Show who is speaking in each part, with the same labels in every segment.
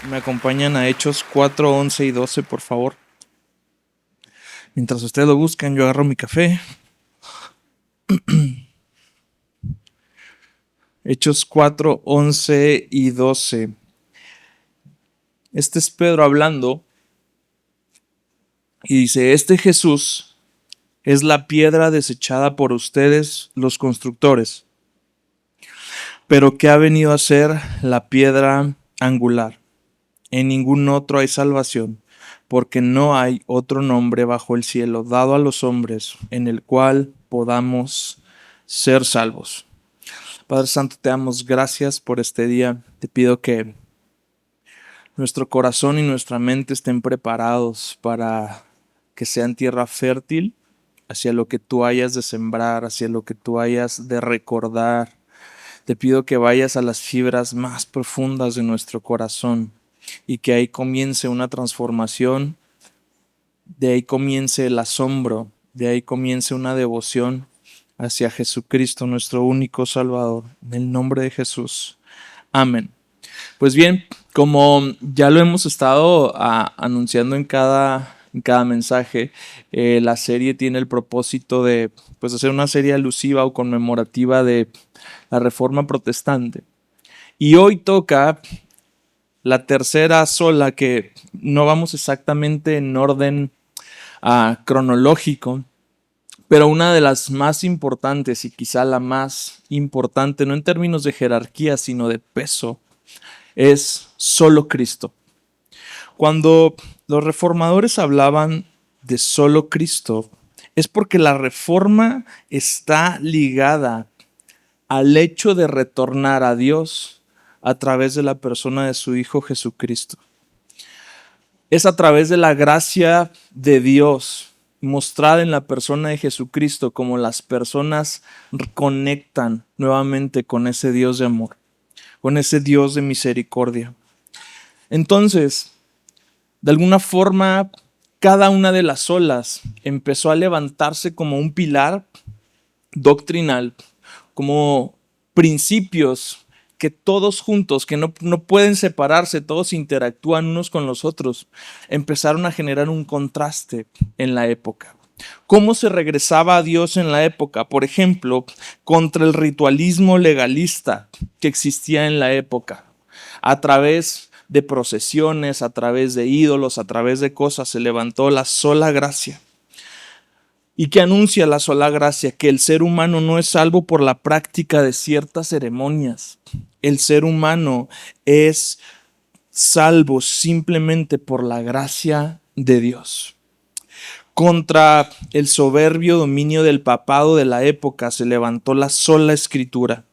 Speaker 1: Me acompañan a Hechos 4, 11 y 12, por favor. Mientras ustedes lo buscan, yo agarro mi café. Hechos 4, 11 y 12. Este es Pedro hablando y dice, este Jesús es la piedra desechada por ustedes, los constructores, pero que ha venido a ser la piedra angular. En ningún otro hay salvación, porque no hay otro nombre bajo el cielo dado a los hombres en el cual podamos ser salvos. Padre Santo, te damos gracias por este día. Te pido que nuestro corazón y nuestra mente estén preparados para que sean tierra fértil hacia lo que tú hayas de sembrar, hacia lo que tú hayas de recordar. Te pido que vayas a las fibras más profundas de nuestro corazón y que ahí comience una transformación, de ahí comience el asombro, de ahí comience una devoción hacia Jesucristo, nuestro único Salvador. En el nombre de Jesús. Amén. Pues bien, como ya lo hemos estado anunciando en cada mensaje, la serie tiene el propósito de hacer una serie alusiva o conmemorativa de la Reforma Protestante. Y hoy toca la tercera sola, que no vamos exactamente en orden cronológico, pero una de las más importantes y quizá la más importante, no en términos de jerarquía, sino de peso, es solo Cristo. Cuando los reformadores hablaban de solo Cristo, es porque la reforma está ligada al hecho de retornar a Dios a través de la persona de su Hijo Jesucristo. Es a través de la gracia de Dios mostrada en la persona de Jesucristo como las personas conectan nuevamente con ese Dios de amor, con ese Dios de misericordia. Entonces, de alguna forma, cada una de las olas empezó a levantarse como un pilar doctrinal, como principios que todos juntos, que no pueden separarse, todos interactúan unos con los otros, empezaron a generar un contraste en la época. ¿Cómo se regresaba a Dios en la época? Por ejemplo, contra el ritualismo legalista que existía en la época. A través de procesiones, a través de ídolos, a través de cosas, se levantó la sola gracia. ¿Y qué anuncia la sola gracia? Que el ser humano no es salvo por la práctica de ciertas ceremonias. El ser humano es salvo simplemente por la gracia de Dios. Contra el soberbio dominio del papado de la época se levantó la sola escritura,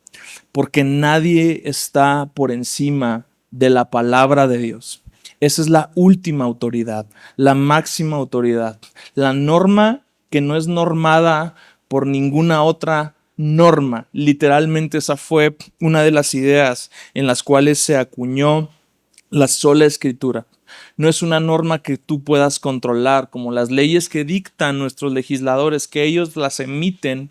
Speaker 1: porque nadie está por encima de la palabra de Dios. Esa es la última autoridad, la máxima autoridad, la norma que no es normada por ninguna otra norma. Literalmente esa fue una de las ideas en las cuales se acuñó la sola escritura. No es una norma que tú puedas controlar, como las leyes que dictan nuestros legisladores, que ellos las emiten.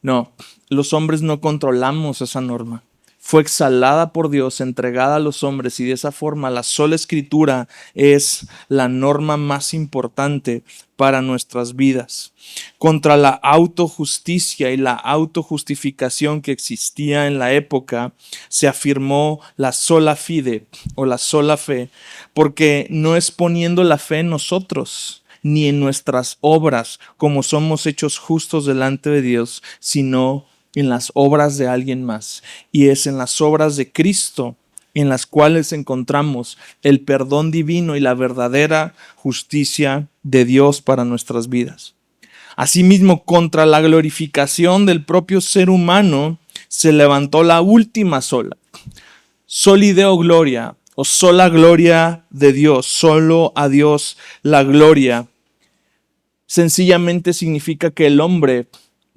Speaker 1: No, los hombres no controlamos esa norma. Fue exhalada por Dios, entregada a los hombres, y de esa forma la sola escritura es la norma más importante para nuestras vidas. Contra la autojusticia y la autojustificación que existía en la época, se afirmó la sola fide o la sola fe, porque no es poniendo la fe en nosotros ni en nuestras obras como somos hechos justos delante de Dios, sino en las obras de alguien más. Y es en las obras de Cristo en las cuales encontramos el perdón divino y la verdadera justicia de Dios para nuestras vidas. Asimismo, contra la glorificación del propio ser humano, se levantó la última sola. Soli Deo gloria, o sola gloria de Dios, solo a Dios la gloria. Sencillamente significa que el hombre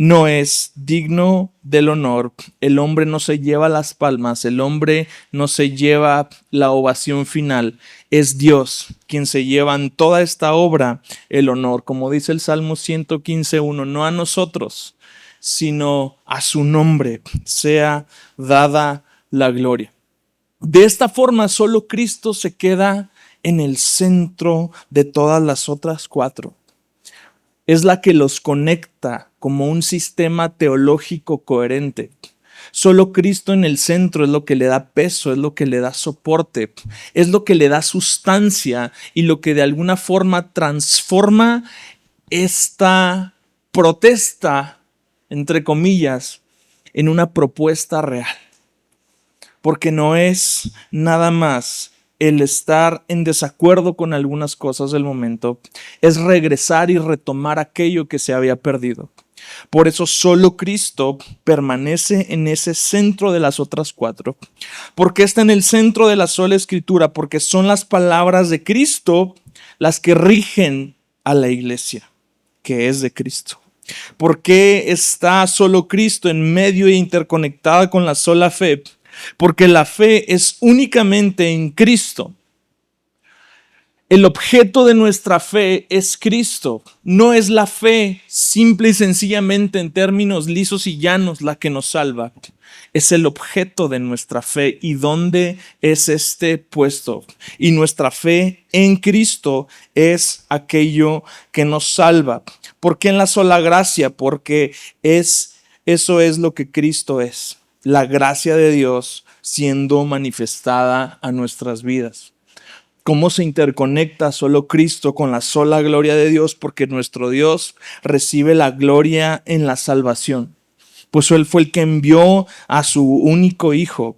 Speaker 1: no es digno del honor, el hombre no se lleva las palmas, el hombre no se lleva la ovación final. Es Dios quien se lleva en toda esta obra el honor, como dice el Salmo 115:1, no a nosotros, sino a su nombre sea dada la gloria. De esta forma, solo Cristo se queda en el centro de todas las otras cuatro. Es la que los conecta como un sistema teológico coherente. Solo Cristo en el centro es lo que le da peso, es lo que le da soporte, es lo que le da sustancia y lo que de alguna forma transforma esta protesta, entre comillas, en una propuesta real. Porque no es nada más el estar en desacuerdo con algunas cosas del momento, es regresar y retomar aquello que se había perdido. Por eso solo Cristo permanece en ese centro de las otras cuatro. ¿Por qué está en el centro de la sola Escritura? Porque son las palabras de Cristo las que rigen a la iglesia, que es de Cristo. ¿Por qué está solo Cristo en medio e interconectada con la sola fe? Porque la fe es únicamente en Cristo. El objeto de nuestra fe es Cristo. No es la fe simple y sencillamente en términos lisos y llanos la que nos salva. Es el objeto de nuestra fe. ¿Y dónde es este puesto? Y nuestra fe en Cristo es aquello que nos salva. ¿Por qué en la sola gracia? Porque eso es lo que Cristo es. La gracia de Dios siendo manifestada a nuestras vidas. ¿Cómo se interconecta solo Cristo con la sola gloria de Dios? Porque nuestro Dios recibe la gloria en la salvación. Pues Él fue el que envió a su único Hijo.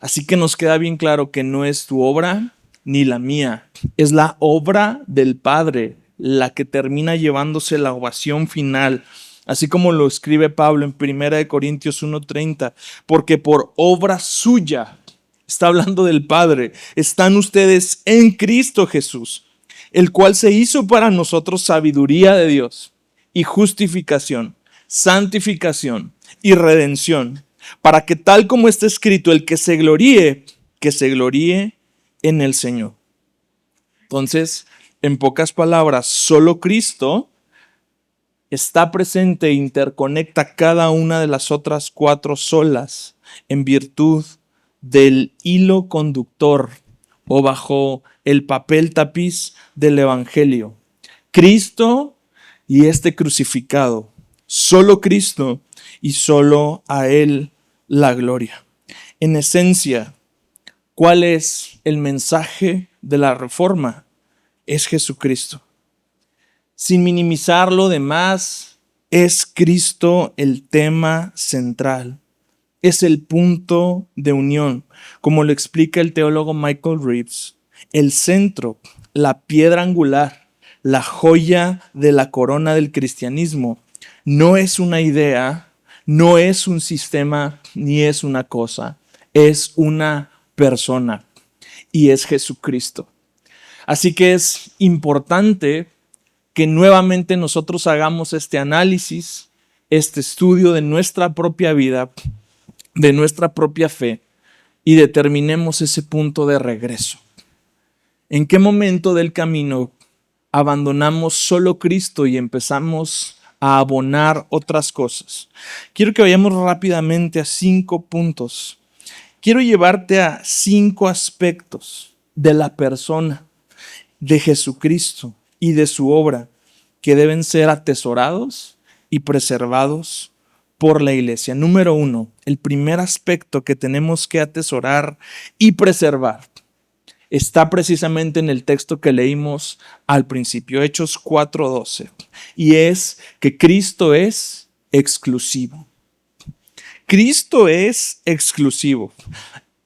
Speaker 1: Así que nos queda bien claro que no es tu obra ni la mía. Es la obra del Padre la que termina llevándose la ovación final. Así como lo escribe Pablo en 1 Corintios 1:30. Porque por obra suya, está hablando del Padre, están ustedes en Cristo Jesús, el cual se hizo para nosotros sabiduría de Dios y justificación, santificación y redención, para que tal como está escrito, el que se gloríe en el Señor. Entonces, en pocas palabras, solo Cristo está presente e interconecta cada una de las otras cuatro solas en virtud del hilo conductor o bajo el papel tapiz del Evangelio. Cristo y este crucificado. Solo Cristo y solo a Él la gloria. En esencia, ¿cuál es el mensaje de la Reforma? Es Jesucristo. Sin minimizar lo demás, es Cristo el tema central. Es el punto de unión. Como lo explica el teólogo Michael Reeves, el centro, la piedra angular, la joya de la corona del cristianismo, no es una idea, no es un sistema, ni es una cosa. Es una persona y es Jesucristo. Así que es importante que nuevamente nosotros hagamos este análisis, este estudio de nuestra propia vida, de nuestra propia fe y determinemos ese punto de regreso. ¿En qué momento del camino abandonamos solo Cristo y empezamos a abonar otras cosas? Quiero que vayamos rápidamente a 5 puntos. Quiero llevarte a 5 aspectos de la persona de Jesucristo y de su obra que deben ser atesorados y preservados por la iglesia. Número 1, el primer aspecto que tenemos que atesorar y preservar está precisamente en el texto que leímos al principio, Hechos 4:12, y es que Cristo es exclusivo. Cristo es exclusivo.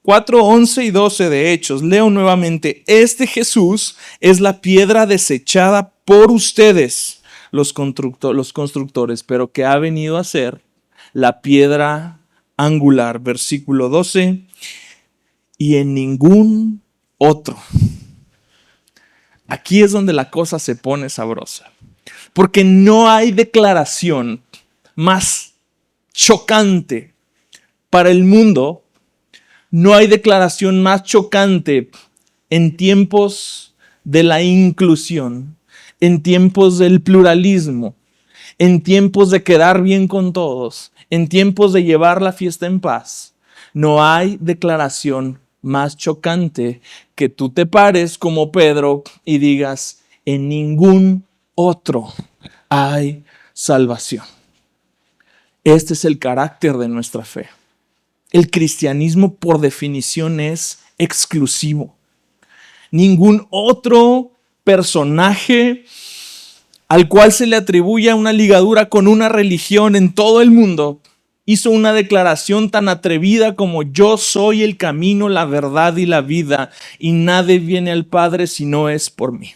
Speaker 1: 4:11 y 12 de Hechos, leo nuevamente, este Jesús es la piedra desechada por ustedes, los constructores, pero que ha venido a ser la piedra angular. Versículo 12, y en ningún otro. Aquí es donde la cosa se pone sabrosa, porque no hay declaración más chocante para el mundo. No hay declaración más chocante en tiempos de la inclusión, en tiempos del pluralismo, en tiempos de quedar bien con todos, en tiempos de llevar la fiesta en paz. No hay declaración más chocante que tú te pares como Pedro y digas, en ningún otro hay salvación. Este es el carácter de nuestra fe. El cristianismo, por definición, es exclusivo. Ningún otro personaje al cual se le atribuye una ligadura con una religión en todo el mundo hizo una declaración tan atrevida como: yo soy el camino, la verdad y la vida, y nadie viene al Padre si no es por mí.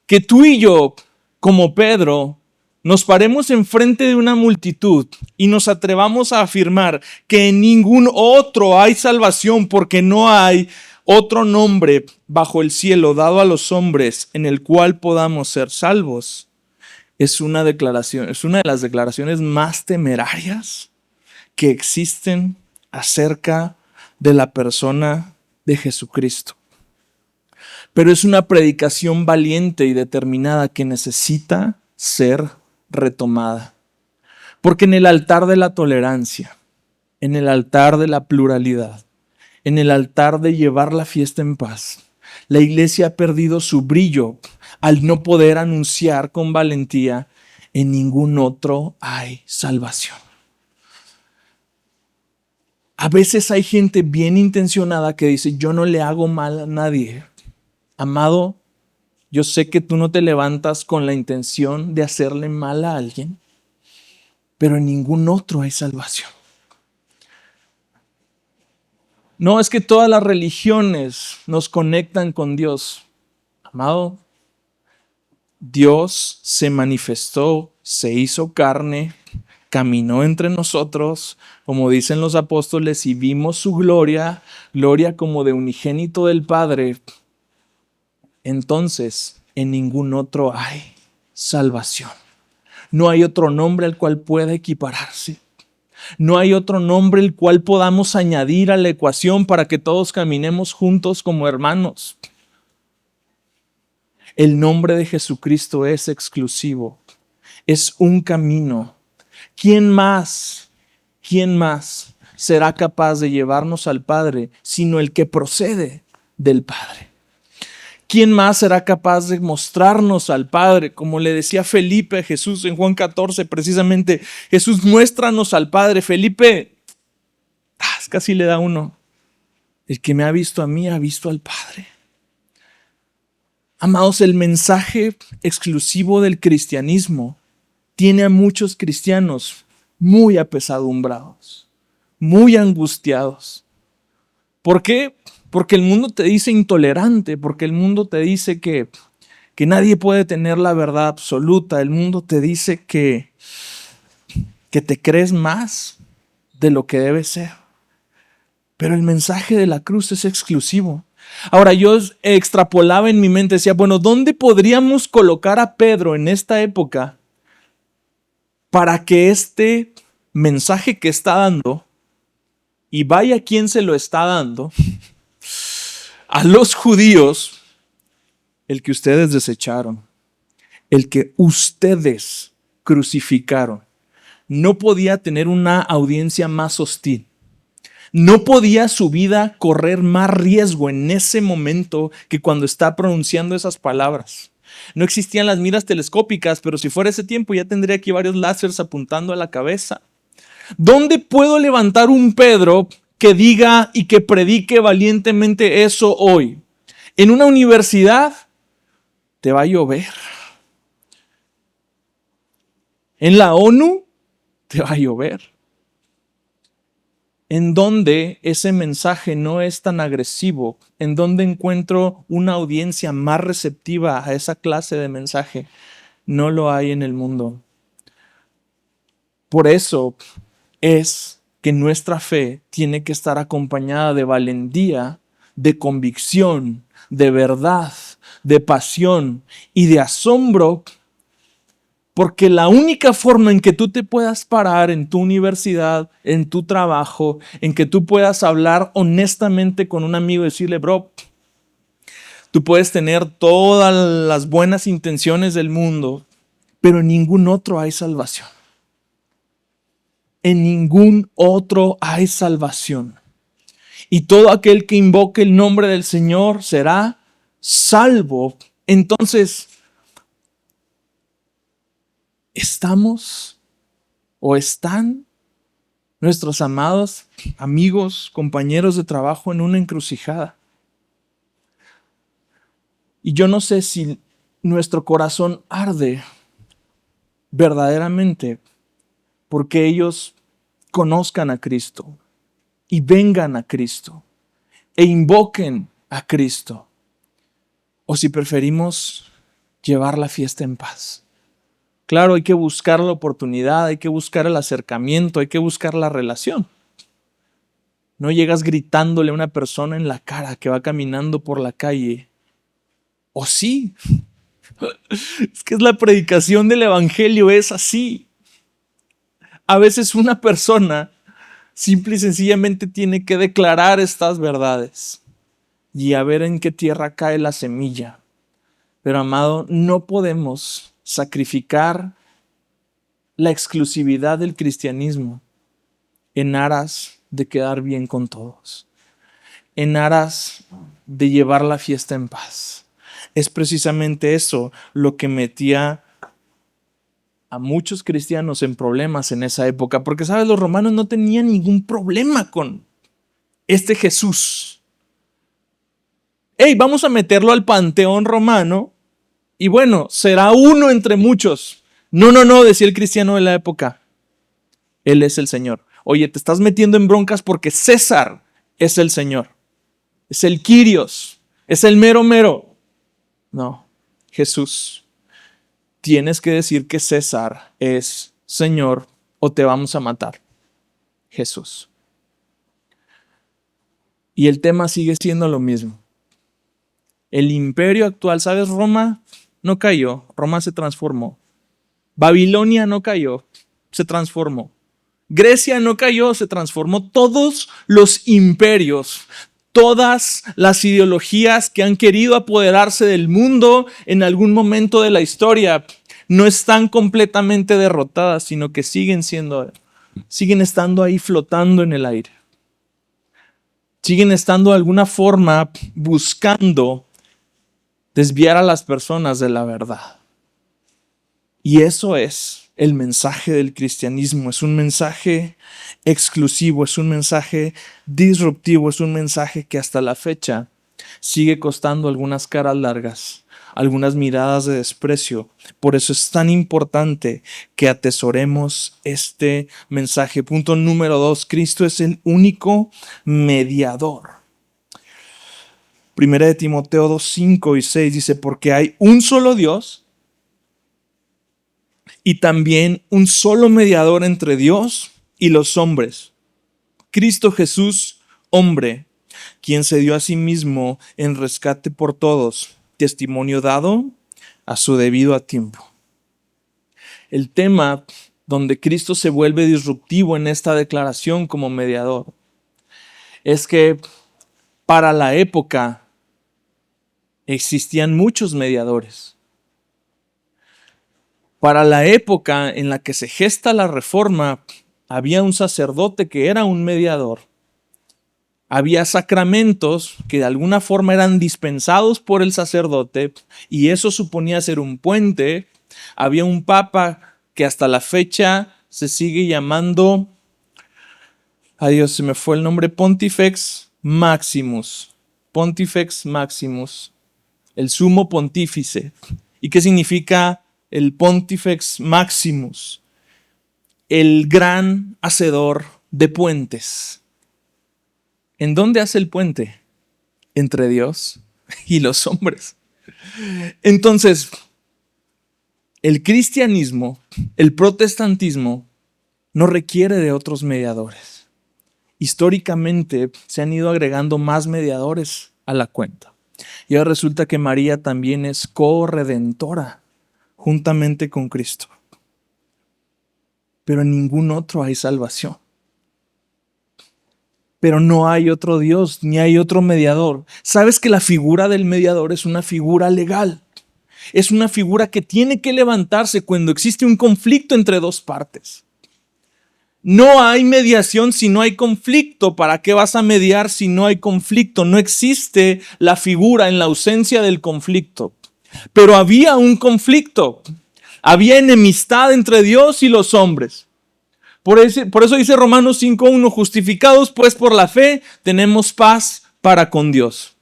Speaker 1: Que tú y yo, como Pedro, nos paremos enfrente de una multitud y nos atrevamos a afirmar que en ningún otro hay salvación, porque no hay otro nombre bajo el cielo dado a los hombres en el cual podamos ser salvos, es una declaración, es una de las declaraciones más temerarias que existen acerca de la persona de Jesucristo. Pero es una predicación valiente y determinada que necesita ser retomada. Porque en el altar de la tolerancia, en el altar de la pluralidad, en el altar de llevar la fiesta en paz, la iglesia ha perdido su brillo al no poder anunciar con valentía: en ningún otro hay salvación. A veces hay gente bien intencionada que dice: yo no le hago mal a nadie. Amado, yo sé que tú no te levantas con la intención de hacerle mal a alguien, pero en ningún otro hay salvación. No es que todas las religiones nos conectan con Dios. Amado, Dios se manifestó, se hizo carne, caminó entre nosotros, como dicen los apóstoles, y vimos su gloria, gloria como de unigénito del Padre. Entonces, en ningún otro hay salvación. No hay otro nombre al cual pueda equipararse. No hay otro nombre el cual podamos añadir a la ecuación para que todos caminemos juntos como hermanos. El nombre de Jesucristo es exclusivo. Es un camino. ¿Quién más será capaz de llevarnos al Padre sino el que procede del Padre? ¿Quién más será capaz de mostrarnos al Padre? Como le decía Felipe a Jesús en Juan 14, precisamente, Jesús, muéstranos al Padre. Felipe, casi le da uno. El que me ha visto a mí, ha visto al Padre. Amados, el mensaje exclusivo del cristianismo tiene a muchos cristianos muy apesadumbrados, muy angustiados. ¿Por qué? Porque el mundo te dice intolerante, porque el mundo te dice que nadie puede tener la verdad absoluta. El mundo te dice que te crees más de lo que debe ser. Pero el mensaje de la cruz es exclusivo. Ahora, yo extrapolaba en mi mente, decía, bueno, ¿dónde podríamos colocar a Pedro en esta época para que este mensaje que está dando, y vaya quien se lo está dando, a los judíos, el que ustedes desecharon, el que ustedes crucificaron, no podía tener una audiencia más hostil? No podía su vida correr más riesgo en ese momento que cuando está pronunciando esas palabras. No existían las miras telescópicas, pero si fuera ese tiempo ya tendría aquí varios láseres apuntando a la cabeza. ¿Dónde puedo levantar un Pedro que diga y que predique valientemente eso hoy? En una universidad te va a llover. En la ONU te va a llover. En donde ese mensaje no es tan agresivo, en donde encuentro una audiencia más receptiva a esa clase de mensaje, no lo hay en el mundo. Por eso es que nuestra fe tiene que estar acompañada de valentía, de convicción, de verdad, de pasión y de asombro. Porque la única forma en que tú te puedas parar en tu universidad, en tu trabajo, en que tú puedas hablar honestamente con un amigo y decirle, bro, tú puedes tener todas las buenas intenciones del mundo, pero en ningún otro hay salvación. En ningún otro hay salvación. y todo aquel que invoque el nombre del Señor será salvo. Entonces, ¿estamos o están nuestros amados amigos, compañeros de trabajo en una encrucijada? Y yo no sé si nuestro corazón arde verdaderamente porque ellos conozcan a Cristo y vengan a Cristo e invoquen a Cristo, o si preferimos llevar la fiesta en paz. Claro, hay que buscar la oportunidad, hay que buscar el acercamiento, hay que buscar la relación. No llegas gritándole a una persona en la cara que va caminando por la calle. ¿O sí? Es que es la predicación del evangelio, es así. A veces una persona simple y sencillamente tiene que declarar estas verdades y a ver en qué tierra cae la semilla. Pero amado, no podemos sacrificar la exclusividad del cristianismo en aras de quedar bien con todos, en aras de llevar la fiesta en paz. Es precisamente eso lo que metía a muchos cristianos en problemas en esa época, porque sabes, los romanos no tenían ningún problema con este Jesús. Hey, vamos a meterlo al panteón romano y bueno, será uno entre muchos. No, decía el cristiano de la época. Él es el Señor. Oye, te estás metiendo en broncas porque César es el Señor. Es el Kyrios. Es el mero mero. No, Jesús. Tienes que decir que César es Señor o te vamos a matar. Jesús. Y el tema sigue siendo lo mismo. El imperio actual, ¿sabes? Roma no cayó, Roma se transformó. Babilonia no cayó, se transformó. Grecia no cayó, se transformó. Todos los imperios, todas las ideologías que han querido apoderarse del mundo en algún momento de la historia no están completamente derrotadas, sino que siguen estando ahí flotando en el aire. Siguen estando de alguna forma buscando desviar a las personas de la verdad. Y eso es el mensaje del cristianismo. Es un mensaje exclusivo, es un mensaje disruptivo, es un mensaje que hasta la fecha sigue costando algunas caras largas, algunas miradas de desprecio. Por eso es tan importante que atesoremos este mensaje. Punto número 2, Cristo es el único mediador. Primera de Timoteo 2, 5 y 6 dice, porque hay un solo Dios y también un solo mediador entre Dios y los hombres, Cristo Jesús, hombre, quien se dio a sí mismo en rescate por todos, testimonio dado a su debido tiempo. El tema donde Cristo se vuelve disruptivo en esta declaración como mediador es que para la época existían muchos mediadores. Para la época en la que se gesta la reforma, había un sacerdote que era un mediador. Había sacramentos que de alguna forma eran dispensados por el sacerdote y eso suponía ser un puente. Había un papa que hasta la fecha se sigue llamando, adiós, se me fue el nombre, Pontifex Maximus. Pontifex Maximus, el sumo pontífice. ¿Y qué significa el Pontifex Maximus? El gran hacedor de puentes. ¿En dónde hace el puente? Entre Dios y los hombres. Entonces, el cristianismo, el protestantismo, no requiere de otros mediadores. Históricamente se han ido agregando más mediadores a la cuenta. Y ahora resulta que María también es corredentora juntamente con Cristo. Pero en ningún otro hay salvación. Pero no hay otro Dios, ni hay otro mediador. ¿Sabes que la figura del mediador es una figura legal? Es una figura que tiene que levantarse cuando existe un conflicto entre dos partes. No hay mediación si no hay conflicto. ¿Para qué vas a mediar si no hay conflicto? No existe la figura en la ausencia del conflicto. Pero había un conflicto. Había enemistad entre Dios y los hombres. Por eso dice Romanos 5:1, justificados pues por la fe, tenemos paz para con Dios.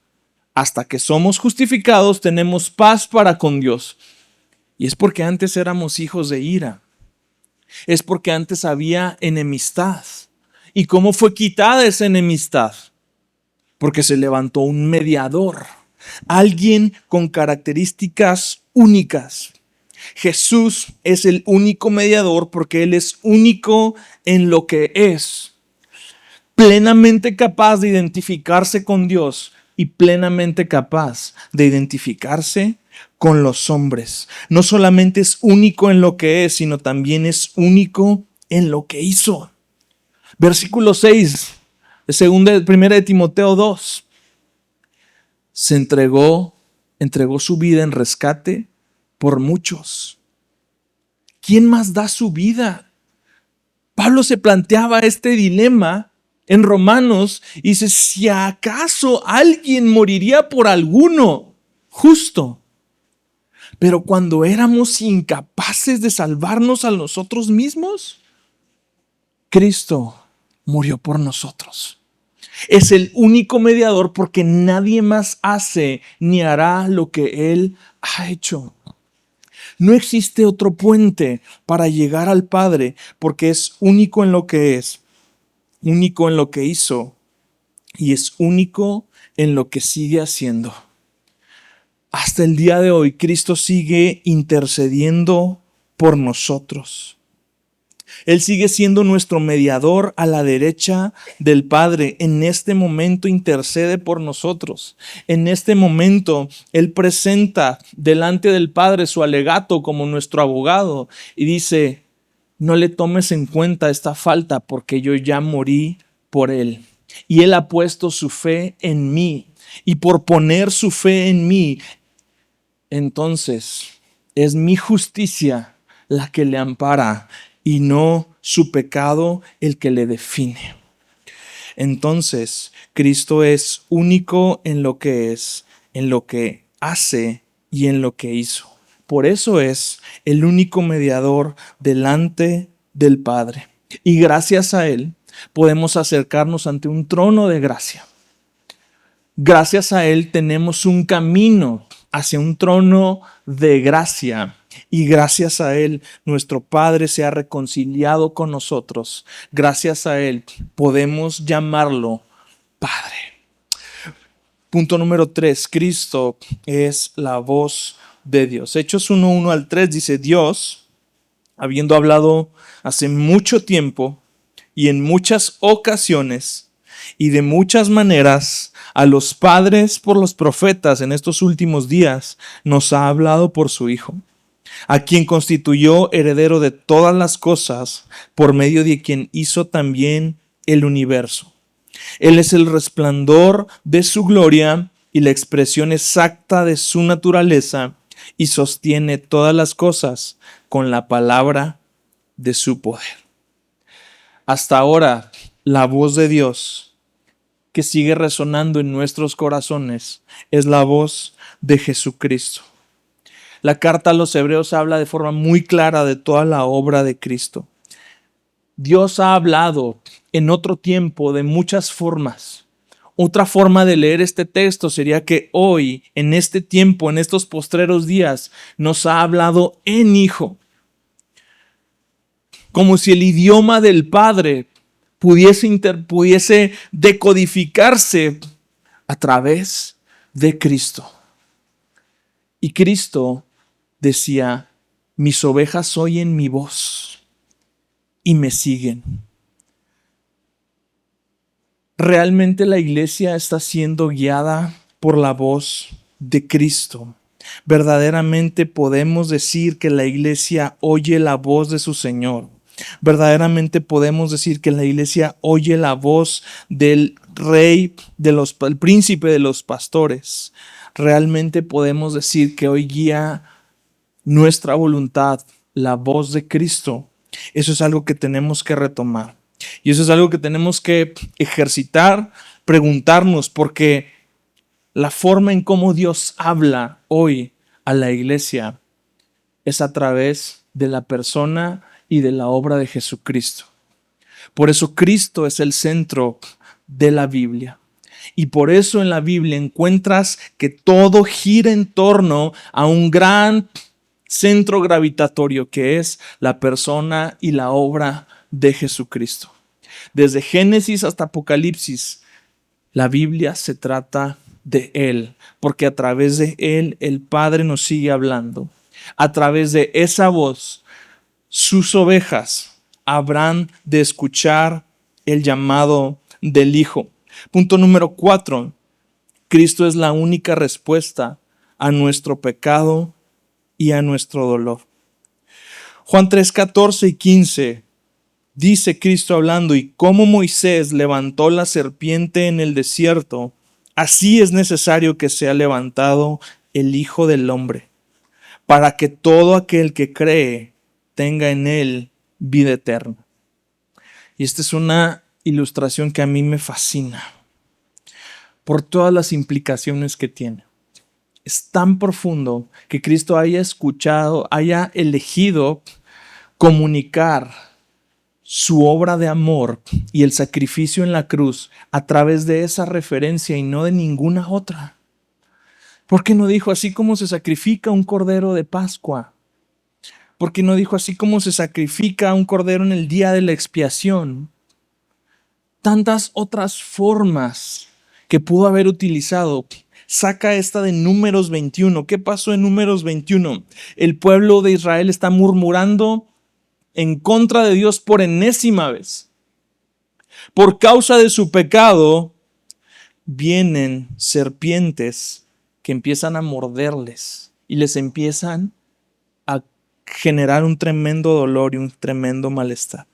Speaker 1: Hasta que somos justificados, tenemos paz para con Dios. Y es porque antes éramos hijos de ira. Es porque antes había enemistad. ¿Y cómo fue quitada esa enemistad? Porque se levantó un mediador, alguien con características únicas. Jesús es el único mediador porque Él es único en lo que es, plenamente capaz de identificarse con Dios y plenamente capaz de identificarse con los hombres. No solamente es único en lo que es, sino también es único en lo que hizo. Versículo 6, primera de Timoteo 2. Se entregó su vida en rescate por muchos. ¿Quién más da su vida? Pablo se planteaba este dilema en Romanos y dice, si acaso alguien moriría por alguno, justo. Pero cuando éramos incapaces de salvarnos a nosotros mismos, Cristo murió por nosotros. Es el único mediador porque nadie más hace ni hará lo que Él ha hecho. No existe otro puente para llegar al Padre porque es único en lo que es, único en lo que hizo y es único en lo que sigue haciendo. Hasta el día de hoy, Cristo sigue intercediendo por nosotros. Él sigue siendo nuestro mediador a la derecha del Padre. En este momento intercede por nosotros. En este momento Él presenta delante del Padre su alegato como nuestro abogado y dice, no le tomes en cuenta esta falta porque yo ya morí por él. Y Él ha puesto su fe en mí. Y por poner su fe en mí, entonces es mi justicia la que le ampara y no su pecado el que le define. Entonces, Cristo es único en lo que es, en lo que hace y en lo que hizo. Por eso es el único mediador delante del Padre. Y gracias a Él podemos acercarnos ante un trono de gracia. Gracias a Él tenemos un camino hacia un trono de gracia. Y gracias a Él, nuestro Padre se ha reconciliado con nosotros. Gracias a Él podemos llamarlo Padre. Punto número 3. Cristo es la voz de Dios. Hechos 1:1-3 dice, Dios, habiendo hablado hace mucho tiempo y en muchas ocasiones y de muchas maneras a los padres por los profetas en estos últimos días, nos ha hablado por su Hijo, a quien constituyó heredero de todas las cosas, por medio de quien hizo también el universo. Él es el resplandor de su gloria y la expresión exacta de su naturaleza, y sostiene todas las cosas con la palabra de su poder. Hasta ahora, la voz de Dios que sigue resonando en nuestros corazones es la voz de Jesucristo. La carta a los Hebreos habla de forma muy clara de toda la obra de Cristo. Dios ha hablado en otro tiempo de muchas formas. Otra forma de leer este texto sería que hoy, en este tiempo, en estos postreros días, nos ha hablado en Hijo. Como si el idioma del Padre pudiese decodificarse a través de Cristo. Y Cristo decía, mis ovejas oyen mi voz y me siguen. Realmente la iglesia está siendo guiada por la voz de Cristo. Verdaderamente podemos decir que la iglesia oye la voz de su Señor. Verdaderamente podemos decir que la iglesia oye la voz del rey, el príncipe de los pastores. Realmente podemos decir que hoy guía nuestra voluntad la voz de Cristo Eso es algo que tenemos que retomar. Y eso es algo que tenemos que ejercitar, preguntarnos, porque la forma en cómo Dios habla hoy a la iglesia es a través de la persona y de la obra de Jesucristo. Por eso Cristo es el centro de la Biblia. Y por eso en la Biblia encuentras que todo gira en torno a un gran centro gravitatorio que es la persona y la obra de Jesucristo. Desde Génesis hasta Apocalipsis, la Biblia se trata de Él, porque a través de Él el Padre nos sigue hablando. A través de esa voz, sus ovejas habrán de escuchar el llamado del Hijo. Punto número 4. Cristo es la única respuesta a nuestro pecado y a nuestro dolor. Juan 3, 14 y 15 dice Cristo hablando: y como Moisés levantó la serpiente en el desierto, así es necesario que sea levantado el Hijo del Hombre, para que todo aquel que cree tenga en él vida eterna. Y esta es una ilustración que a mí me fascina por todas las implicaciones que tiene. Es tan profundo que Cristo haya escuchado, haya elegido comunicar su obra de amor y el sacrificio en la cruz a través de esa referencia y no de ninguna otra. ¿Por qué no dijo así como se sacrifica un cordero de Pascua? ¿Por qué no dijo así como se sacrifica un cordero en el día de la expiación? Tantas otras formas que pudo haber utilizado. Saca esta de Números 21. ¿Qué pasó en Números 21? El pueblo de Israel está murmurando en contra de Dios por enésima vez. Por causa de su pecado, vienen serpientes que empiezan a morderles y les empiezan a generar un tremendo dolor y un tremendo malestar.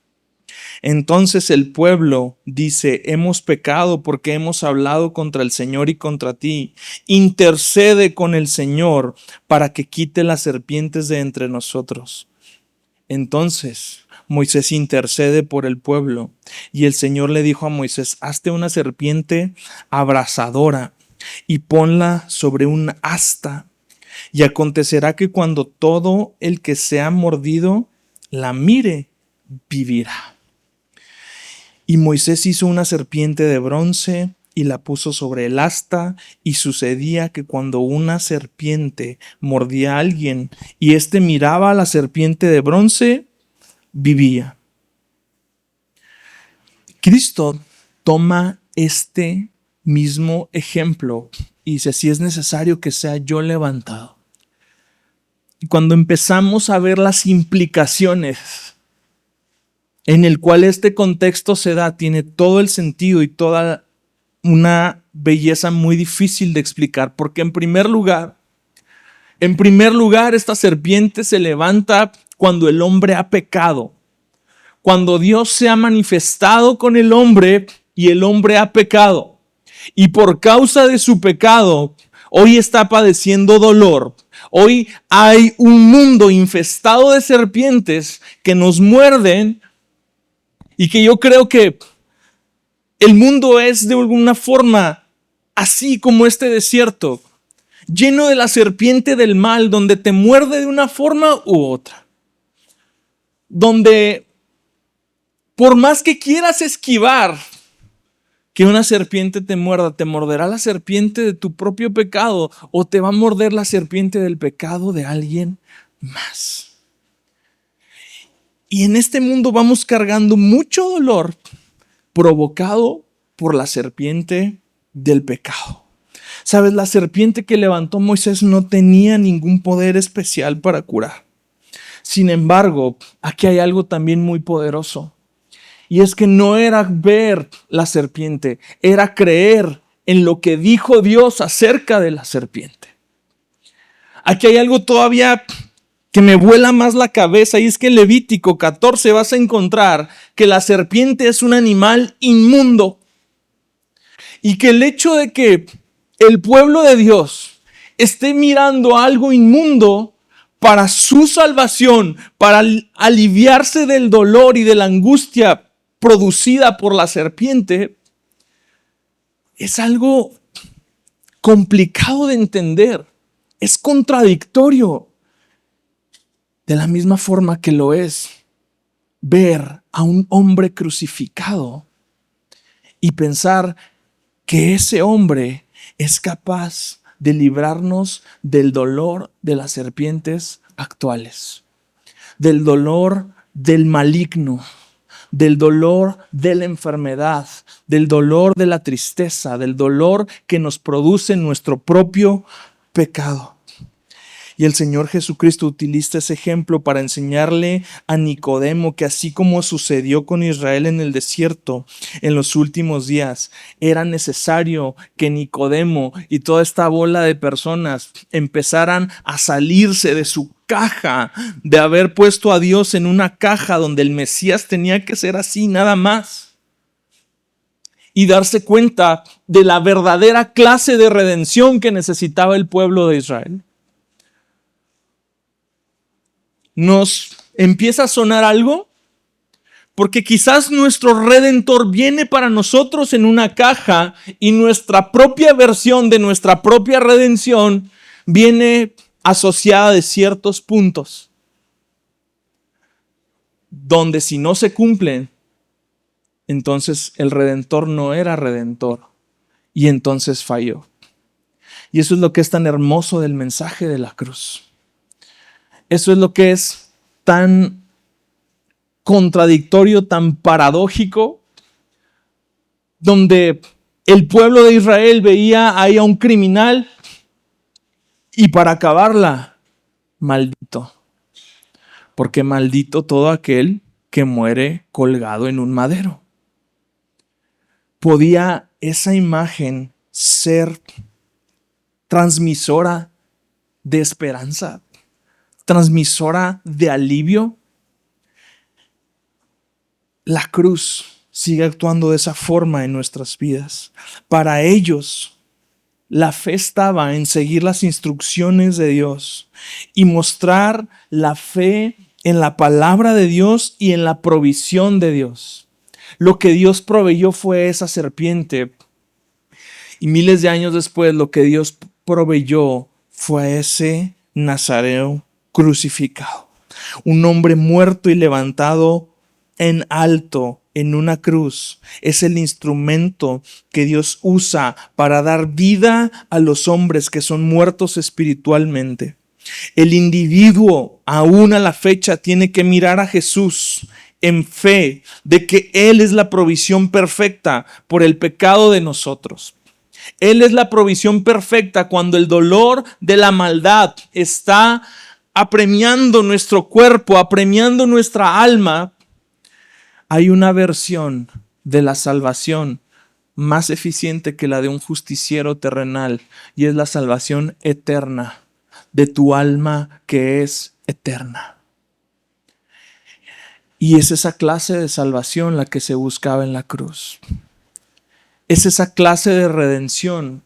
Speaker 1: Entonces el pueblo dice: hemos pecado porque hemos hablado contra el Señor y contra ti. Intercede con el Señor para que quite las serpientes de entre nosotros. Entonces Moisés intercede por el pueblo y el Señor le dijo a Moisés: hazte una serpiente abrasadora y ponla sobre un asta. Y acontecerá que cuando todo el que sea mordido la mire, vivirá. Y Moisés hizo una serpiente de bronce y la puso sobre el asta, y sucedía que cuando una serpiente mordía a alguien y éste miraba a la serpiente de bronce, vivía. Cristo toma este mismo ejemplo y dice: si es necesario que sea yo levantado. Y cuando empezamos a ver las implicaciones en el cual este contexto se da, tiene todo el sentido y toda una belleza muy difícil de explicar, porque en primer lugar, esta serpiente se levanta cuando el hombre ha pecado, cuando Dios se ha manifestado con el hombre y el hombre ha pecado, y por causa de su pecado, hoy está padeciendo dolor. Hoy hay un mundo infestado de serpientes que nos muerden. Y que yo creo que el mundo es de alguna forma así como este desierto, lleno de la serpiente del mal, donde te muerde de una forma u otra. Donde por más que quieras esquivar que una serpiente te muerda, te morderá la serpiente de tu propio pecado o te va a morder la serpiente del pecado de alguien más. Y en este mundo vamos cargando mucho dolor provocado por la serpiente del pecado. Sabes, la serpiente que levantó Moisés no tenía ningún poder especial para curar. Sin embargo, aquí hay algo también muy poderoso. Y es que no era ver la serpiente, era creer en lo que dijo Dios acerca de la serpiente. Aquí hay algo todavía que me vuela más la cabeza, y es que en Levítico 14 vas a encontrar que la serpiente es un animal inmundo y que el hecho de que el pueblo de Dios esté mirando algo inmundo para su salvación, para aliviarse del dolor y de la angustia producida por la serpiente, es algo complicado de entender. Es contradictorio. De la misma forma que lo es ver a un hombre crucificado y pensar que ese hombre es capaz de librarnos del dolor de las serpientes actuales, del dolor del maligno, del dolor de la enfermedad, del dolor de la tristeza, del dolor que nos produce nuestro propio pecado. Y el Señor Jesucristo utiliza ese ejemplo para enseñarle a Nicodemo que así como sucedió con Israel en el desierto en los últimos días, era necesario que Nicodemo y toda esta bola de personas empezaran a salirse de su caja, de haber puesto a Dios en una caja donde el Mesías tenía que ser así, nada más. Y darse cuenta de la verdadera clase de redención que necesitaba el pueblo de Israel. ¿Nos empieza a sonar algo? Porque quizás nuestro Redentor viene para nosotros en una caja y nuestra propia versión de nuestra propia redención viene asociada de ciertos puntos donde si no se cumplen, entonces el Redentor no era Redentor y entonces falló. Y eso es lo que es tan hermoso del mensaje de la cruz. Eso es lo que es tan contradictorio, tan paradójico, donde el pueblo de Israel veía ahí a un criminal y para acabarla, maldito. Porque maldito todo aquel que muere colgado en un madero. ¿Podía esa imagen ser transmisora de esperanza? ¿Transmisora de alivio? La cruz sigue actuando de esa forma en nuestras vidas. Para ellos, la fe estaba en seguir las instrucciones de Dios y mostrar la fe en la palabra de Dios y en la provisión de Dios. Lo que Dios proveyó fue esa serpiente. Y miles de años después, lo que Dios proveyó fue ese Nazareo crucificado. Un hombre muerto y levantado en alto en una cruz. Es el instrumento que Dios usa para dar vida a los hombres que son muertos espiritualmente. El individuo, aún a la fecha, tiene que mirar a Jesús en fe de que Él es la provisión perfecta por el pecado de nosotros. Él es la provisión perfecta cuando el dolor de la maldad está apremiando nuestro cuerpo, apremiando nuestra alma. Hay una versión de la salvación más eficiente que la de un justiciero terrenal, y es la salvación eterna de tu alma que es eterna. Y es esa clase de salvación la que se buscaba en la cruz. Es esa clase de redención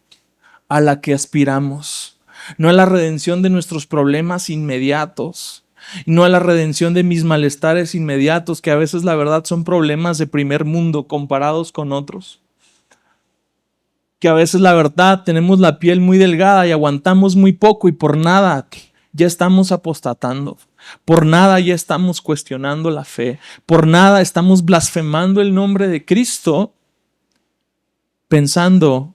Speaker 1: a la que aspiramos. No a la redención de nuestros problemas inmediatos, no a la redención de mis malestares inmediatos, que a veces la verdad son problemas de primer mundo comparados con otros. Que a veces la verdad tenemos la piel muy delgada y aguantamos muy poco y por nada ya estamos apostatando. Por nada ya estamos cuestionando la fe. Por nada estamos blasfemando el nombre de Cristo, pensando,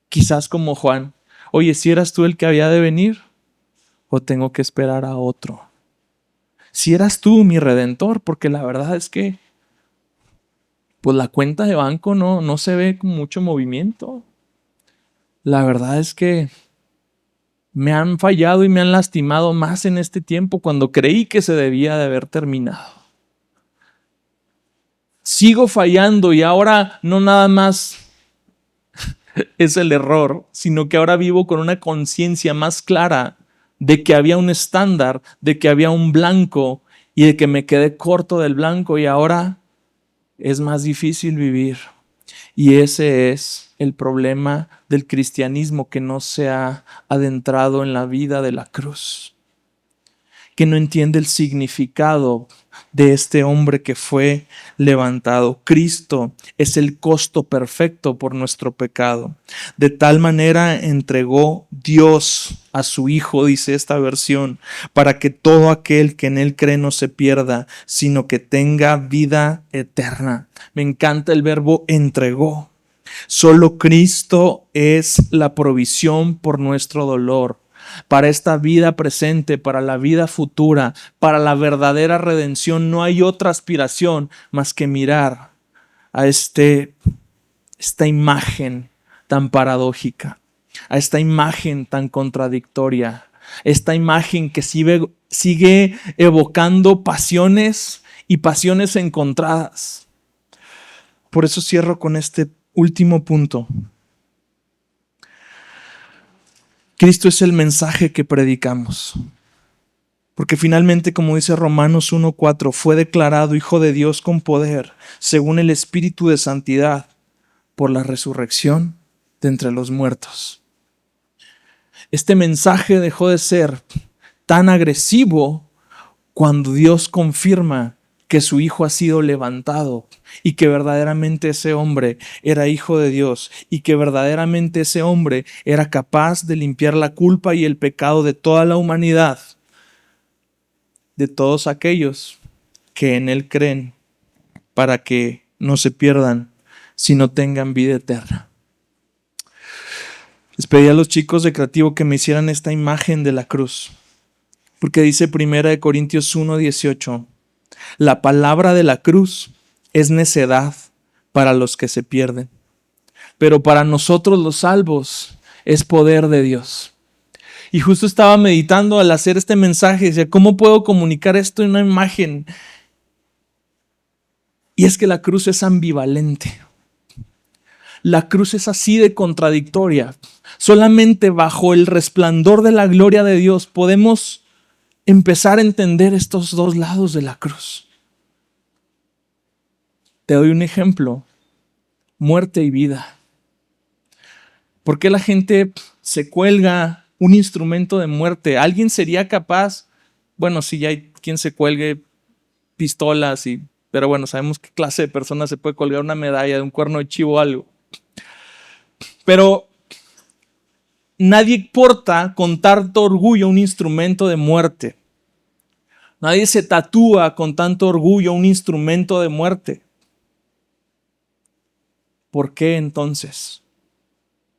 Speaker 1: quizás como Juan, oye, si eras tú el que había de venir o tengo que esperar a otro. Si eras tú mi redentor, porque la verdad es que pues la cuenta de banco no se ve con mucho movimiento. La verdad es que me han fallado y me han lastimado más en este tiempo cuando creí que se debía de haber terminado. Sigo fallando y ahora no nada más es el error, sino que ahora vivo con una conciencia más clara de que había un estándar, de que había un blanco y de que me quedé corto del blanco y ahora es más difícil vivir. Y ese es el problema del cristianismo que no se ha adentrado en la vida de la cruz. que no entiende el significado de este hombre que fue levantado. Cristo es el costo perfecto por nuestro pecado. De tal manera entregó Dios a su Hijo, dice esta versión, para que todo aquel que en él cree no se pierda, sino que tenga vida eterna. Me encanta el verbo entregó. Solo Cristo es la provisión por nuestro dolor. Para esta vida presente, para la vida futura, para la verdadera redención, no hay otra aspiración más que mirar a esta imagen tan paradójica, a esta imagen tan contradictoria, esta imagen que sigue evocando pasiones y pasiones encontradas. Por eso cierro con este último punto. Cristo es el mensaje que predicamos. Porque finalmente, como dice Romanos 1:4, fue declarado Hijo de Dios con poder, según el Espíritu de Santidad, por la resurrección de entre los muertos. Este mensaje dejó de ser tan agresivo cuando Dios confirma que su Hijo ha sido levantado y que verdaderamente ese hombre era hijo de Dios y que verdaderamente ese hombre era capaz de limpiar la culpa y el pecado de toda la humanidad, de todos aquellos que en Él creen, para que no se pierdan, sino tengan vida eterna. Les pedí a los chicos de Creativo que me hicieran esta imagen de la cruz, porque dice 1 Corintios 1:18, la palabra de la cruz es necedad para los que se pierden, pero para nosotros los salvos es poder de Dios. Y justo estaba meditando al hacer este mensaje, decía, ¿cómo puedo comunicar esto en una imagen? Y es que la cruz es ambivalente. La cruz es así de contradictoria. Solamente bajo el resplandor de la gloria de Dios podemos empezar a entender estos dos lados de la cruz. Te doy un ejemplo: muerte y vida. ¿Por qué la gente se cuelga un instrumento de muerte? ¿Alguien sería capaz? Bueno, sí, ya hay quien se cuelgue pistolas, pero bueno, sabemos qué clase de persona se puede colgar una medalla de un cuerno de chivo o algo. Pero nadie porta con tanto orgullo un instrumento de muerte. Nadie se tatúa con tanto orgullo un instrumento de muerte. ¿Por qué entonces?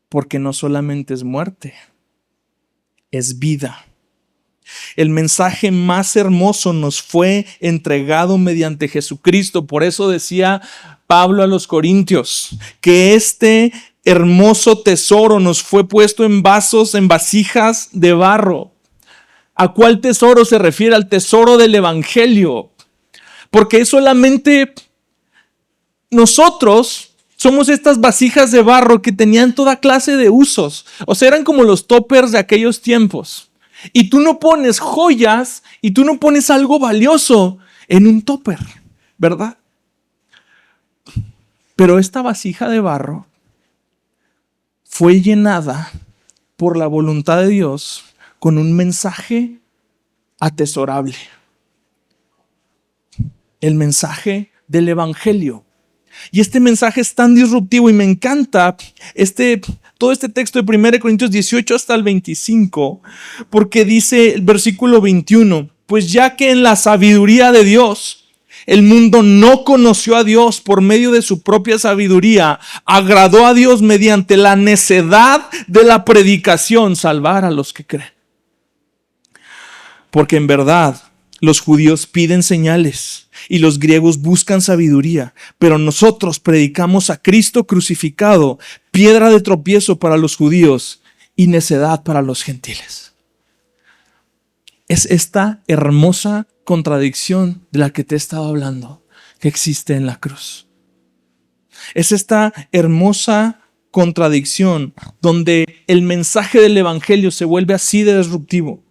Speaker 1: Porque no solamente es muerte, es vida. El mensaje más hermoso nos fue entregado mediante Jesucristo. Por eso decía Pablo a los Corintios que este hermoso tesoro nos fue puesto en vasos, en vasijas de barro. ¿A cuál tesoro se refiere? Al tesoro del Evangelio. Porque solamente nosotros somos estas vasijas de barro que tenían toda clase de usos. O sea, eran como los toppers de aquellos tiempos. Y tú no pones joyas y tú no pones algo valioso en un topper, ¿verdad? Pero esta vasija de barro fue llenada por la voluntad de Dios con un mensaje atesorable. El mensaje del Evangelio. Y este mensaje es tan disruptivo y me encanta todo este texto de 1 Corintios 18 hasta el 25, porque dice el versículo 21, pues ya que en la sabiduría de Dios el mundo no conoció a Dios por medio de su propia sabiduría, agradó a Dios mediante la necedad de la predicación salvar a los que creen. Porque en verdad los judíos piden señales y los griegos buscan sabiduría, pero nosotros predicamos a Cristo crucificado, piedra de tropiezo para los judíos y necedad para los gentiles. Es esta hermosa contradicción de la que te he estado hablando que existe en la cruz. Es esta hermosa contradicción donde el mensaje del Evangelio se vuelve así de disruptivo.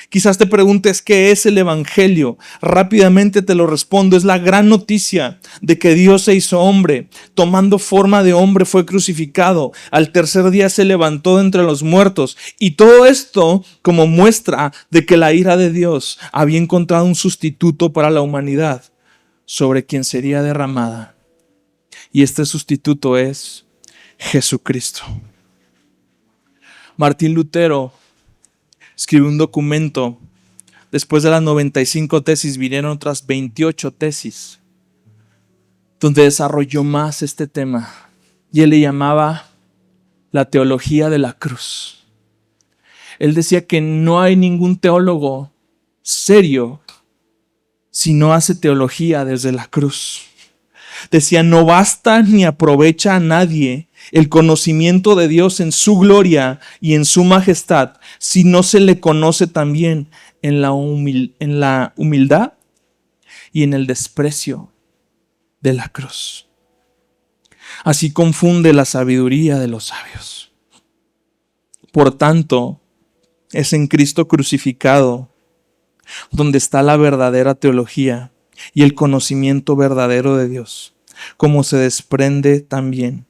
Speaker 1: Quizás te preguntes qué es el Evangelio. Rápidamente te lo respondo. Es la gran noticia de que Dios se hizo hombre. Tomando forma de hombre fue crucificado. Al tercer día se levantó de entre los muertos. Y todo esto como muestra de que la ira de Dios había encontrado un sustituto para la humanidad sobre quien sería derramada. Y este sustituto es Jesucristo. Martín Lutero escribió un documento. Después de las 95 tesis vinieron otras 28 tesis donde desarrolló más este tema. Y él le llamaba la teología de la cruz. Él decía que no hay ningún teólogo serio si no hace teología desde la cruz. Decía, no basta ni aprovecha a nadie el conocimiento de Dios en su gloria y en su majestad si no se le conoce también en la humildad y en el desprecio de la cruz. Así confunde la sabiduría de los sabios. Por tanto, es en Cristo crucificado donde está la verdadera teología y el conocimiento verdadero de Dios, como se desprende también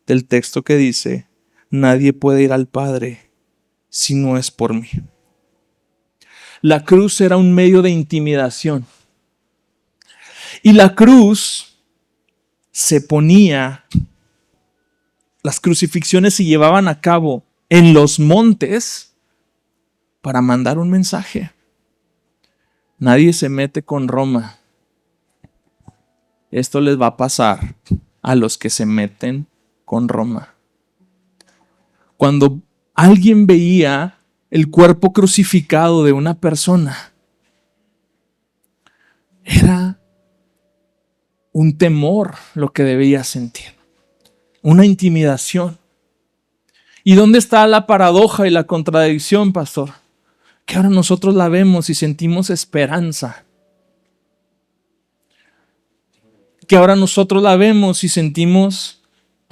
Speaker 1: del texto que dice, nadie puede ir al Padre si no es por mí. La cruz era un medio de intimidación. Y la cruz se ponía, las crucifixiones se llevaban a cabo en los montes para mandar un mensaje. Nadie se mete con Roma. Esto les va a pasar a los que se meten con Roma. Cuando alguien veía el cuerpo crucificado de una persona, era un temor lo que debía sentir, una intimidación. ¿Y dónde está la paradoja y la contradicción, pastor? Que ahora nosotros la vemos y sentimos esperanza. Que ahora nosotros la vemos y sentimos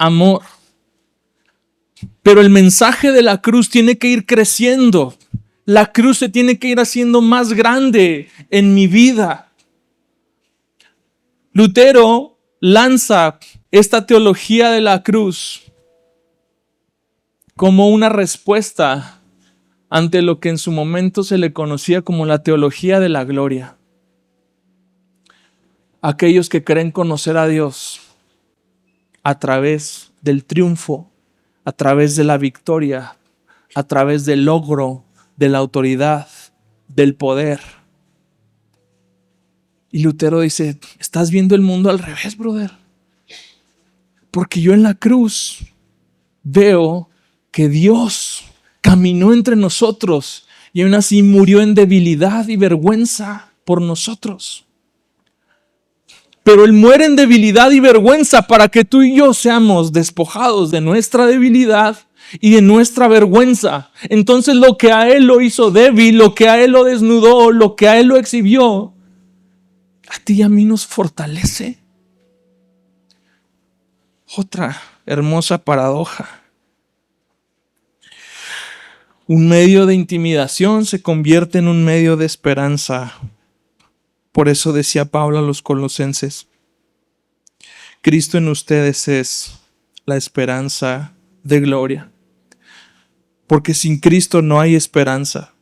Speaker 1: amor. Pero el mensaje de la cruz tiene que ir creciendo. La cruz se tiene que ir haciendo más grande en mi vida. Lutero lanza esta teología de la cruz como una respuesta ante lo que en su momento se le conocía como la teología de la gloria. Aquellos que creen conocer a Dios a través del triunfo, a través de la victoria, a través del logro, de la autoridad, del poder. Y Lutero dice, estás viendo el mundo al revés, brother. Porque yo en la cruz veo que Dios caminó entre nosotros y aún así murió en debilidad y vergüenza por nosotros. Pero Él muere en debilidad y vergüenza para que tú y yo seamos despojados de nuestra debilidad y de nuestra vergüenza. Entonces lo que a Él lo hizo débil, lo que a Él lo desnudó, lo que a Él lo exhibió, a ti y a mí nos fortalece. Otra hermosa paradoja. Un medio de intimidación se convierte en un medio de esperanza. Por eso decía Pablo a los colosenses, Cristo en ustedes es la esperanza de gloria. Porque sin Cristo no hay esperanza.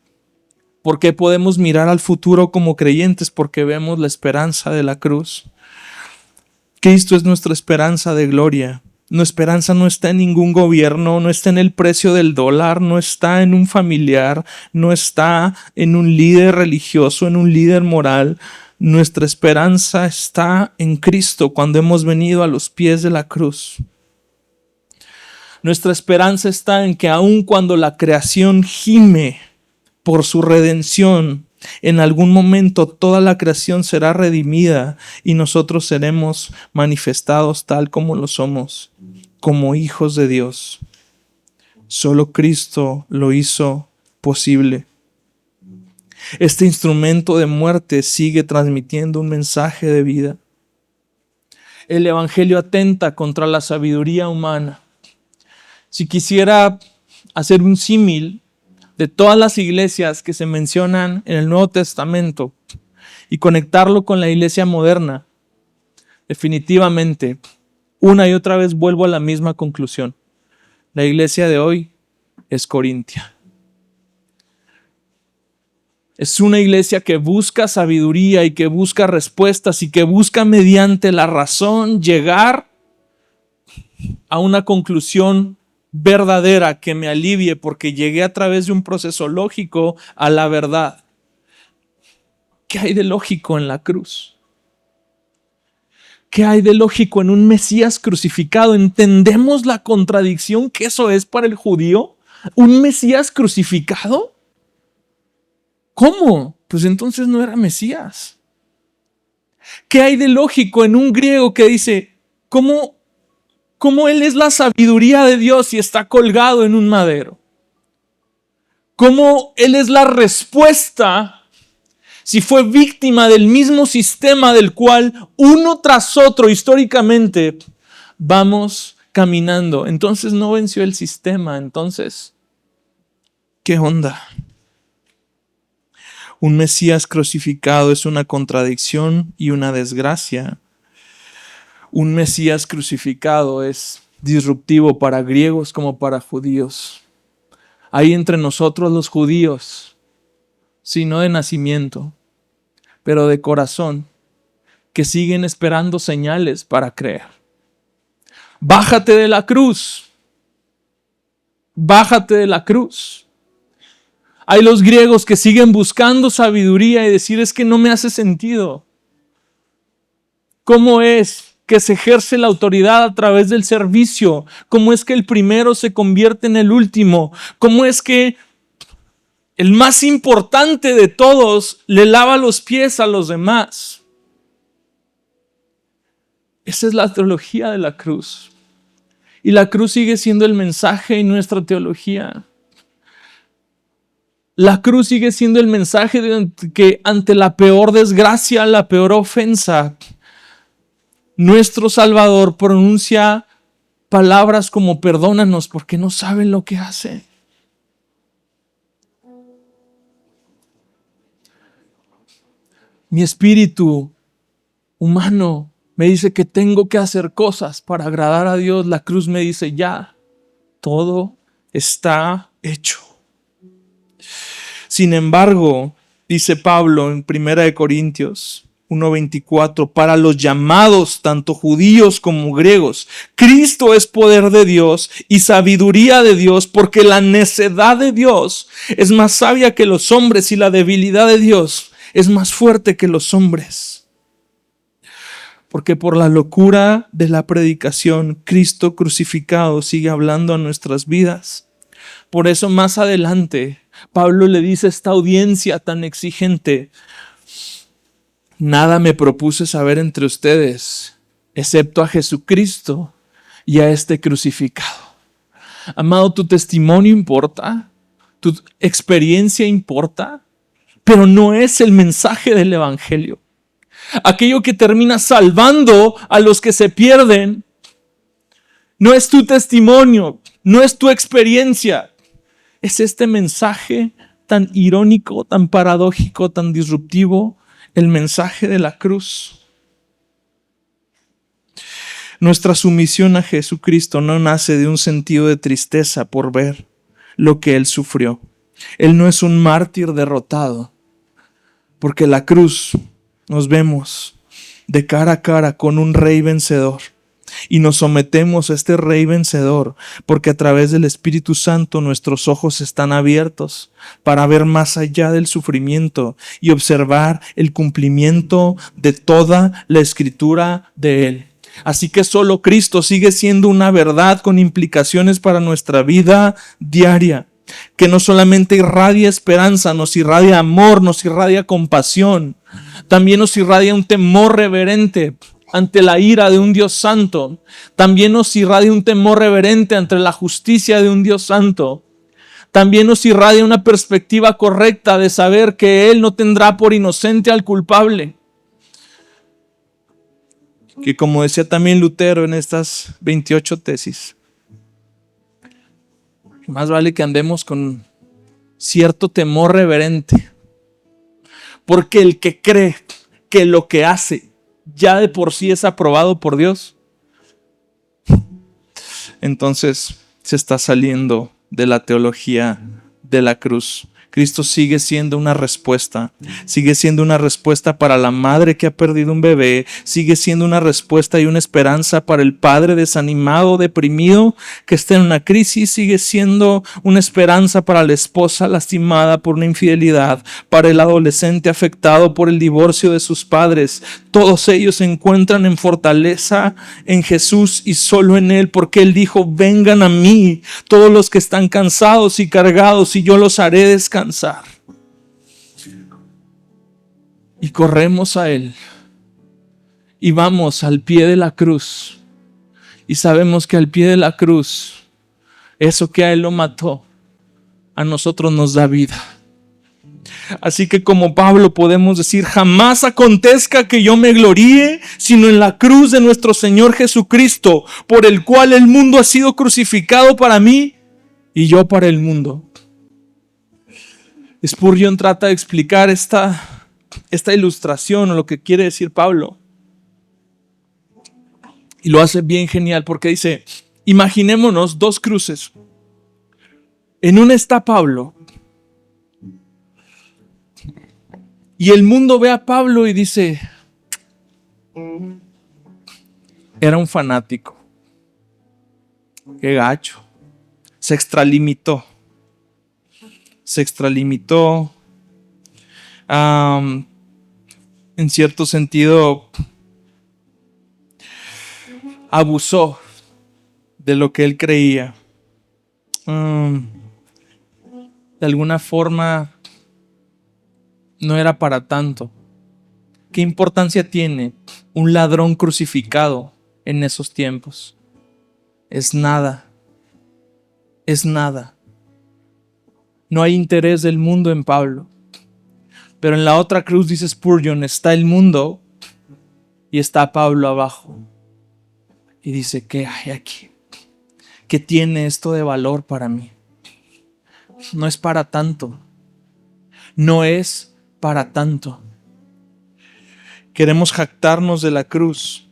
Speaker 1: Porque podemos mirar al futuro como creyentes porque vemos la esperanza de la cruz. Cristo es nuestra esperanza de gloria. Nuestra esperanza no está en ningún gobierno, no está en el precio del dólar, no está en un familiar, no está en un líder religioso, en un líder moral. Nuestra esperanza está en Cristo cuando hemos venido a los pies de la cruz. Nuestra esperanza está en que aun cuando la creación gime por su redención, en algún momento toda la creación será redimida y nosotros seremos manifestados tal como lo somos, como hijos de Dios. Solo Cristo lo hizo posible. Este instrumento de muerte sigue transmitiendo un mensaje de vida. El Evangelio atenta contra la sabiduría humana. Si quisiera hacer un símil, de todas las iglesias que se mencionan en el Nuevo Testamento y conectarlo con la iglesia moderna, definitivamente, una y otra vez vuelvo a la misma conclusión. La iglesia de hoy es Corintia. Es una iglesia que busca sabiduría y que busca respuestas y que busca mediante la razón llegar a una conclusión verdadera que me alivie porque llegué a través de un proceso lógico a la verdad. ¿Qué hay de lógico en la cruz? ¿Qué hay de lógico en un Mesías crucificado? ¿Entendemos la contradicción que eso es para el judío? ¿Un Mesías crucificado? ¿Cómo? Pues entonces no era Mesías. ¿Qué hay de lógico en un griego que dice, ¿cómo Él es la sabiduría de Dios y está colgado en un madero? ¿Cómo Él es la respuesta si fue víctima del mismo sistema del cual uno tras otro históricamente vamos caminando? Entonces no venció el sistema. Entonces, ¿qué onda? Un Mesías crucificado es una contradicción y una desgracia. Un Mesías crucificado es disruptivo para griegos como para judíos. Hay entre nosotros los judíos, si no de nacimiento, pero de corazón, que siguen esperando señales para creer. Bájate de la cruz. Bájate de la cruz. Hay los griegos que siguen buscando sabiduría y decir, es que no me hace sentido. ¿Cómo es que se ejerce la autoridad a través del servicio? ¿Cómo es que el primero se convierte en el último? ¿Cómo es que el más importante de todos le lava los pies a los demás? Esa es la teología de la cruz. Y la cruz sigue siendo el mensaje en nuestra teología. La cruz sigue siendo el mensaje de que ante la peor desgracia, la peor ofensa, nuestro Salvador pronuncia palabras como perdónanos porque no saben lo que hacen. Mi espíritu humano me dice que tengo que hacer cosas para agradar a Dios. La cruz me dice ya, todo está hecho. Sin embargo, dice Pablo en 1 Corintios 1:24, para los llamados, tanto judíos como griegos, Cristo es poder de Dios y sabiduría de Dios, porque la necedad de Dios es más sabia que los hombres y la debilidad de Dios es más fuerte que los hombres. Porque por la locura de la predicación, Cristo crucificado sigue hablando a nuestras vidas. Por eso más adelante, Pablo le dice a esta audiencia tan exigente, nada me propuse saber entre ustedes, excepto a Jesucristo y a este crucificado. Amado, tu testimonio importa, tu experiencia importa, pero no es el mensaje del Evangelio. Aquello que termina salvando a los que se pierden, no es tu testimonio, no es tu experiencia, es este mensaje tan irónico, tan paradójico, tan disruptivo, el mensaje de la cruz. Nuestra sumisión a Jesucristo no nace de un sentido de tristeza por ver lo que Él sufrió. Él no es un mártir derrotado, porque la cruz nos vemos de cara a cara con un rey vencedor. Y nos sometemos a este Rey vencedor porque a través del Espíritu Santo nuestros ojos están abiertos para ver más allá del sufrimiento y observar el cumplimiento de toda la Escritura de Él. Así que solo Cristo sigue siendo una verdad con implicaciones para nuestra vida diaria, que no solamente irradia esperanza, nos irradia amor, nos irradia compasión, también nos irradia un temor reverente ante la ira de un Dios santo. También nos irradia un temor reverente ante la justicia de un Dios santo. También nos irradia una perspectiva correcta de saber que Él no tendrá por inocente al culpable. Que como decía también Lutero en estas 28 tesis, más vale que andemos con cierto temor reverente. Porque el que cree que lo que hace ya de por sí es aprobado por Dios, entonces se está saliendo de la teología de la cruz. Cristo sigue siendo una respuesta para la madre que ha perdido un bebé, sigue siendo una respuesta y una esperanza para el padre desanimado, deprimido, que está en una crisis, sigue siendo una esperanza para la esposa lastimada por una infidelidad, para el adolescente afectado por el divorcio de sus padres. Todos ellos se encuentran en fortaleza en Jesús y solo en Él, porque Él dijo: vengan a mí todos los que están cansados y cargados, y yo los haré descansar. Y corremos a Él y vamos al pie de la cruz, y sabemos que al pie de la cruz, eso que a Él lo mató, a nosotros nos da vida. Así que como Pablo podemos decir: jamás acontezca que yo me gloríe, sino en la cruz de nuestro Señor Jesucristo, por el cual el mundo ha sido crucificado para mí y yo para el mundo. Spurgeon trata de explicar esta ilustración, o lo que quiere decir Pablo, y lo hace bien genial, porque dice: imaginémonos dos cruces. En una está Pablo, y el mundo ve a Pablo y dice: era un fanático, qué gacho, se extralimitó, en cierto sentido abusó de lo que él creía, de alguna forma no era para tanto. ¿Qué importancia tiene un ladrón crucificado en esos tiempos? Es nada. No hay interés del mundo en Pablo. Pero en la otra cruz, dice Spurgeon, está el mundo y está Pablo abajo. Y dice: ¿qué hay aquí? ¿Qué tiene esto de valor para mí? No es para tanto. No es para tanto. Queremos jactarnos de la cruz.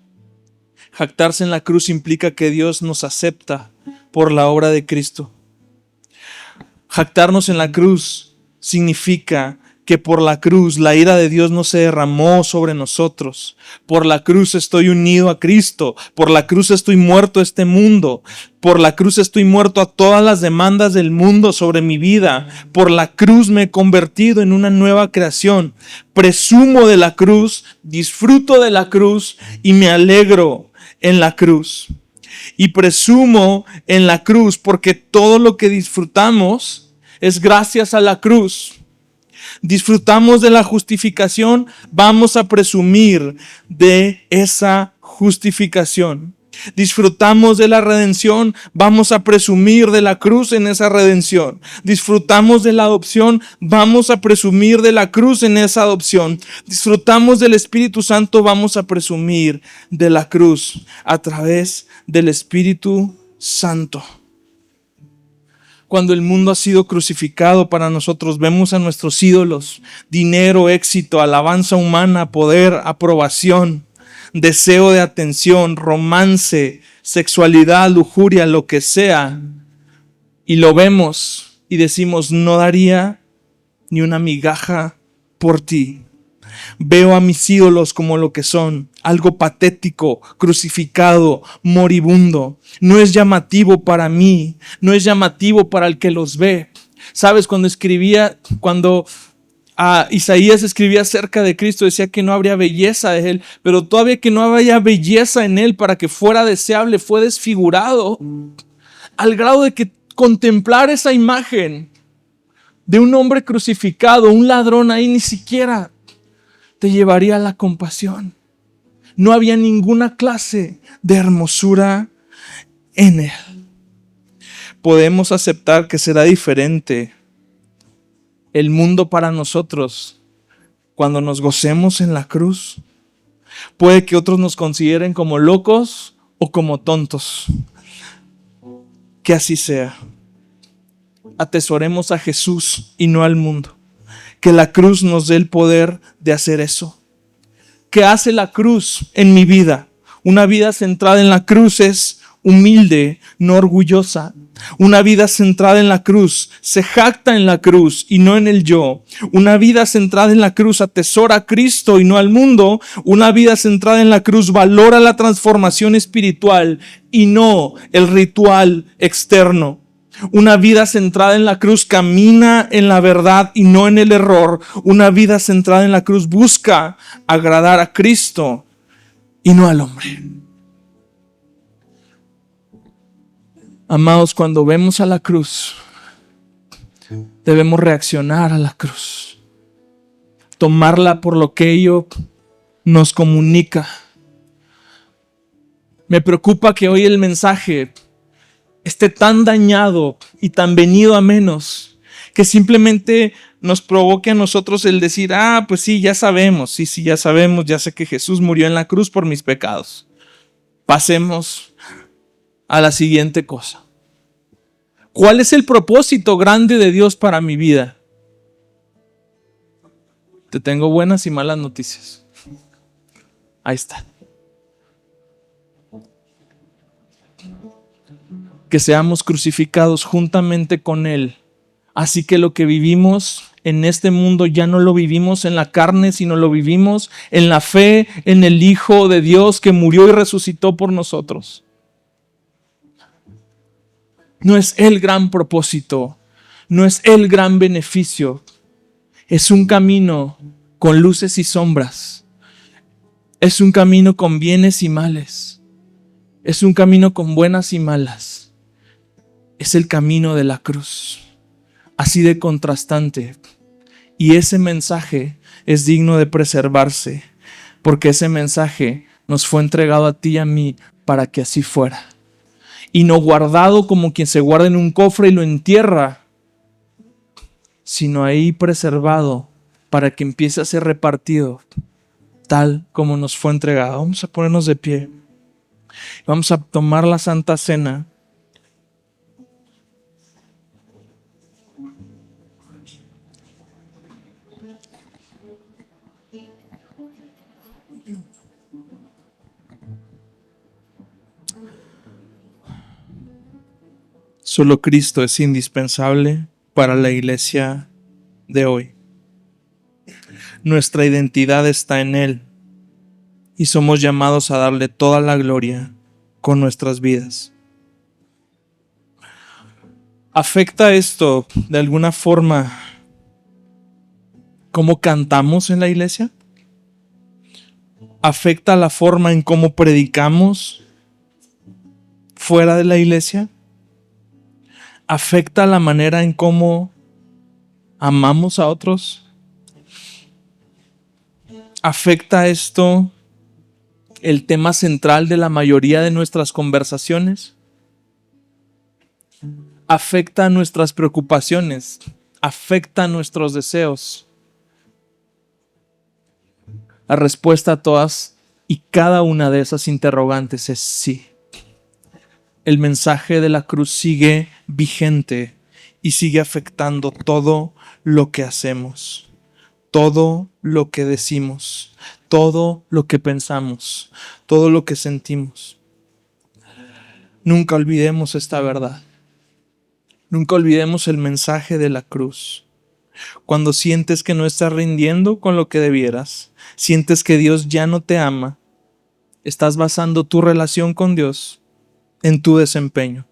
Speaker 1: Jactarse en la cruz implica que Dios nos acepta por la obra de Cristo. Jactarnos en la cruz significa que por la cruz la ira de Dios no se derramó sobre nosotros. Por la cruz estoy unido a Cristo. Por la cruz estoy muerto a este mundo. Por la cruz estoy muerto a todas las demandas del mundo sobre mi vida. Por la cruz me he convertido en una nueva creación. Presumo de la cruz, disfruto de la cruz y me alegro en la cruz. Y presumo en la cruz porque todo lo que disfrutamos es gracias a la cruz. Disfrutamos de la justificación, vamos a presumir de esa justificación. Disfrutamos de la redención, vamos a presumir de la cruz en esa redención. Disfrutamos de la adopción, vamos a presumir de la cruz en esa adopción. Disfrutamos del Espíritu Santo, vamos a presumir de la cruz a través del Espíritu Santo. Cuando el mundo ha sido crucificado para nosotros, vemos a nuestros ídolos: dinero, éxito, alabanza humana, poder, aprobación, deseo de atención, romance, sexualidad, lujuria, lo que sea. Y lo vemos y decimos: no daría ni una migaja por ti. Veo a mis ídolos como lo que son: algo patético, crucificado, moribundo. No es llamativo para mí, no es llamativo para el que los ve. ¿Sabes? Cuando Isaías escribía acerca de Cristo, decía que no habría belleza de Él, pero todavía que no había belleza en Él para que fuera deseable, fue desfigurado, al grado de que contemplar esa imagen de un hombre crucificado, un ladrón ahí, ni siquiera te llevaría a la compasión. No había ninguna clase de hermosura en Él. Podemos aceptar que será diferente el mundo para nosotros cuando nos gocemos en la cruz. Puede que otros nos consideren como locos o como tontos. Que así sea. atesoremos a Jesús y no al mundo. Que la cruz nos dé el poder de hacer eso. ¿Qué hace la cruz en mi vida? Una vida centrada en la cruz es humilde, no orgullosa. Una vida centrada en la cruz se jacta en la cruz y no en el yo. Una vida centrada en la cruz atesora a Cristo y no al mundo. Una vida centrada en la cruz valora la transformación espiritual y no el ritual externo. Una vida centrada en la cruz camina en la verdad y no en el error. Una vida centrada en la cruz busca agradar a Cristo y no al hombre. Amados, cuando vemos a la cruz, debemos reaccionar a la cruz. Tomarla por lo que ello nos comunica. Me preocupa que hoy el mensaje esté tan dañado y tan venido a menos, que simplemente nos provoque a nosotros el decir, pues sí, ya sabemos, sí, ya sabemos, ya sé que Jesús murió en la cruz por mis pecados. Pasemos a la siguiente cosa. ¿Cuál es el propósito grande de Dios para mi vida? Te tengo buenas y malas noticias. Ahí está. Que seamos crucificados juntamente con Él. Así que lo que vivimos en este mundo ya no lo vivimos en la carne, sino lo vivimos en la fe en el Hijo de Dios que murió y resucitó por nosotros. No es el gran propósito, no es el gran beneficio. Es un camino con luces y sombras. Es un camino con bienes y males. Es un camino con buenas y malas. Es el camino de la cruz. Así de contrastante. Y ese mensaje es digno de preservarse, porque ese mensaje nos fue entregado a ti y a mí para que así fuera. Y no guardado como quien se guarda en un cofre y lo entierra, sino ahí preservado para que empiece a ser repartido tal como nos fue entregado. Vamos a ponernos de pie. Vamos a tomar la Santa Cena. Solo Cristo es indispensable para la iglesia de hoy. Nuestra identidad está en Él y somos llamados a darle toda la gloria con nuestras vidas. ¿Afecta esto de alguna forma cómo cantamos en la iglesia? ¿Afecta la forma en cómo predicamos fuera de la iglesia? ¿Afecta la manera en cómo amamos a otros? ¿Afecta esto el tema central de la mayoría de nuestras conversaciones? ¿Afecta nuestras preocupaciones? ¿Afecta nuestros deseos? La respuesta a todas y cada una de esas interrogantes es sí. El mensaje de la cruz sigue vigente y sigue afectando todo lo que hacemos, todo lo que decimos, todo lo que pensamos, todo lo que sentimos. Nunca olvidemos esta verdad. Nunca olvidemos el mensaje de la cruz. Cuando sientes que no estás rindiendo con lo que debieras, sientes que Dios ya no te ama, estás basando tu relación con Dios en tu desempeño.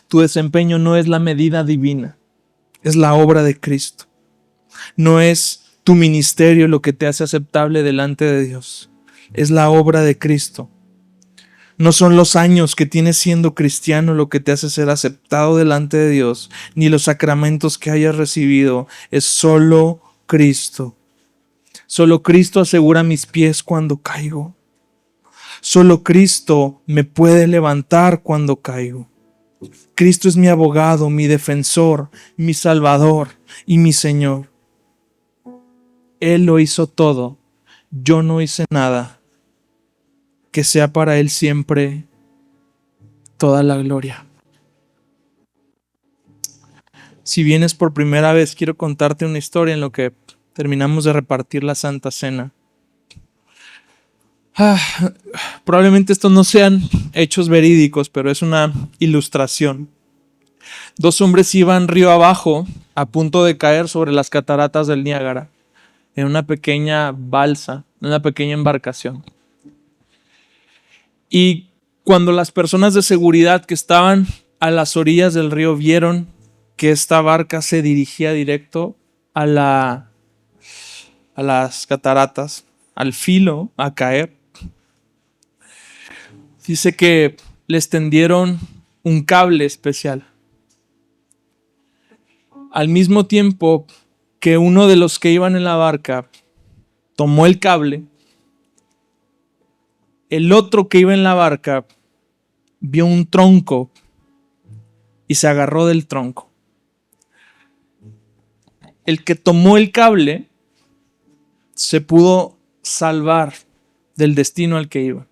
Speaker 1: Tu desempeño no es la medida divina, es la obra de Cristo. No es tu ministerio lo que te hace aceptable delante de Dios, es la obra de Cristo. No son los años que tienes siendo cristiano lo que te hace ser aceptado delante de Dios, ni los sacramentos que hayas recibido, es solo Cristo. Solo Cristo asegura mis pies cuando caigo. Solo Cristo me puede levantar cuando caigo. Cristo es mi abogado, mi defensor, mi salvador y mi Señor. Él lo hizo todo, yo no hice nada. Que sea para Él siempre toda la gloria. Si vienes por primera vez, quiero contarte una historia en lo que terminamos de repartir la Santa Cena. Probablemente estos no sean hechos verídicos, pero es una ilustración. Dos hombres iban río abajo a punto de caer sobre las cataratas del Niágara en una pequeña balsa, en una pequeña embarcación. Y cuando las personas de seguridad que estaban a las orillas del río vieron que esta barca se dirigía directo a las cataratas, al filo, a caer, dice que les tendieron un cable especial. Al mismo tiempo que uno de los que iban en la barca tomó el cable, el otro que iba en la barca vio un tronco y se agarró del tronco. El que tomó el cable se pudo salvar del destino al que iba.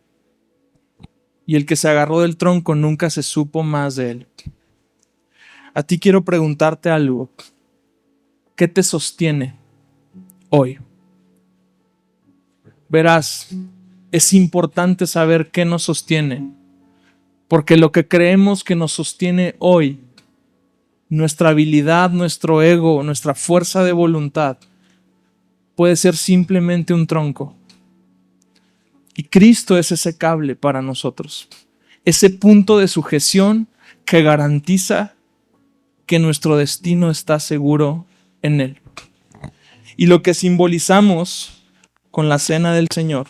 Speaker 1: Y el que se agarró del tronco nunca se supo más de él. A ti quiero preguntarte algo. ¿Qué te sostiene hoy? Verás, es importante saber qué nos sostiene, porque lo que creemos que nos sostiene hoy, nuestra habilidad, nuestro ego, nuestra fuerza de voluntad, puede ser simplemente un tronco. Y Cristo es ese cable para nosotros, ese punto de sujeción que garantiza que nuestro destino está seguro en Él. Y lo que simbolizamos con la cena del Señor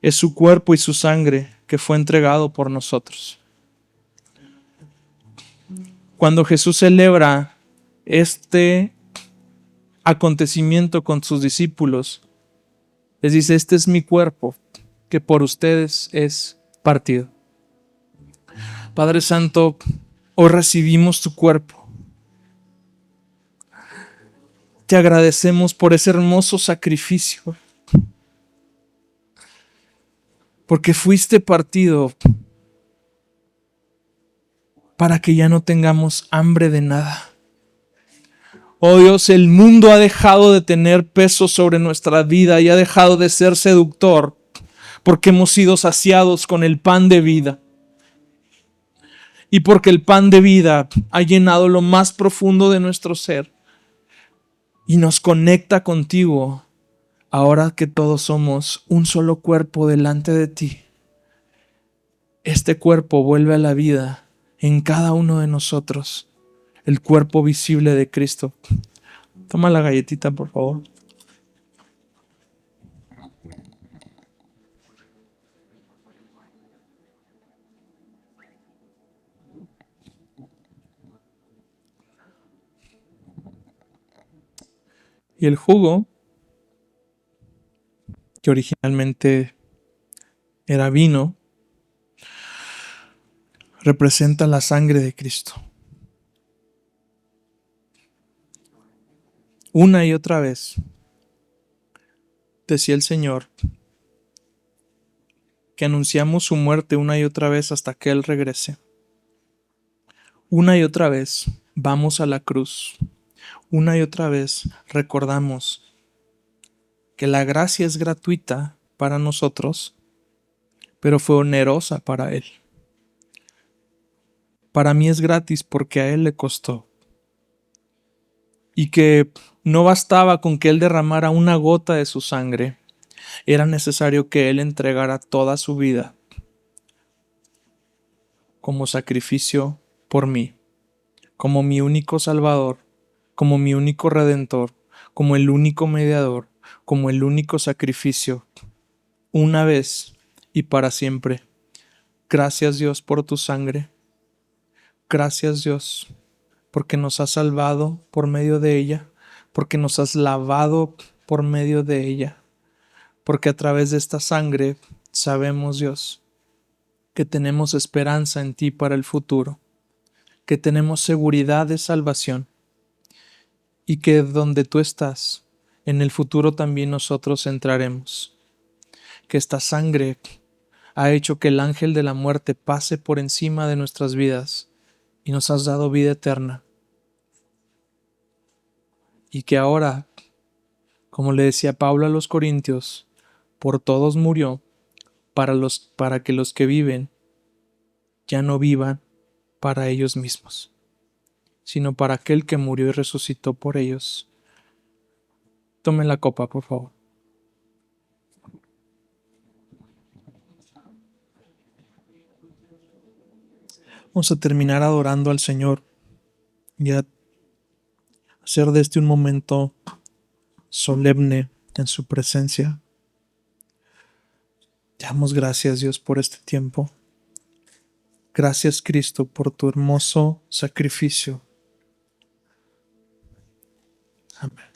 Speaker 1: es su cuerpo y su sangre que fue entregado por nosotros. Cuando Jesús celebra este acontecimiento con sus discípulos, les dice: este es mi cuerpo que por ustedes es partido. Padre Santo, hoy recibimos tu cuerpo. Te agradecemos por ese hermoso sacrificio, porque fuiste partido para que ya no tengamos hambre de nada. Oh Dios, el mundo ha dejado de tener peso sobre nuestra vida y ha dejado de ser seductor porque hemos sido saciados con el pan de vida. Y porque el pan de vida ha llenado lo más profundo de nuestro ser y nos conecta contigo ahora que todos somos un solo cuerpo delante de ti. Este cuerpo vuelve a la vida en cada uno de nosotros, el cuerpo visible de Cristo. Toma la galletita, por favor. Y el jugo, que originalmente era vino, representa la sangre de Cristo. Una y otra vez, decía el Señor, que anunciamos su muerte una y otra vez hasta que Él regrese. Una y otra vez vamos a la cruz. Una y otra vez recordamos que la gracia es gratuita para nosotros, pero fue onerosa para Él. Para mí es gratis porque a Él le costó. Y que no bastaba con que Él derramara una gota de su sangre, era necesario que Él entregara toda su vida como sacrificio por mí, como mi único Salvador, como mi único Redentor, como el único mediador, como el único sacrificio, una vez y para siempre. Gracias, Dios, por tu sangre. Gracias, Dios, porque nos has salvado por medio de ella, porque nos has lavado por medio de ella, porque a través de esta sangre sabemos, Dios, que tenemos esperanza en ti para el futuro, que tenemos seguridad de salvación y que donde tú estás, en el futuro también nosotros entraremos. Que esta sangre ha hecho que el ángel de la muerte pase por encima de nuestras vidas y nos has dado vida eterna. y que ahora, como le decía Pablo a los Corintios, por todos murió, para que los que viven ya no vivan para ellos mismos, sino para aquel que murió y resucitó por ellos. Tomen la copa, por favor. Vamos a terminar adorando al Señor y a hacer de este un momento solemne en su presencia. Te damos gracias, Dios, por este tiempo. Gracias, Cristo, por tu hermoso sacrificio. Amén.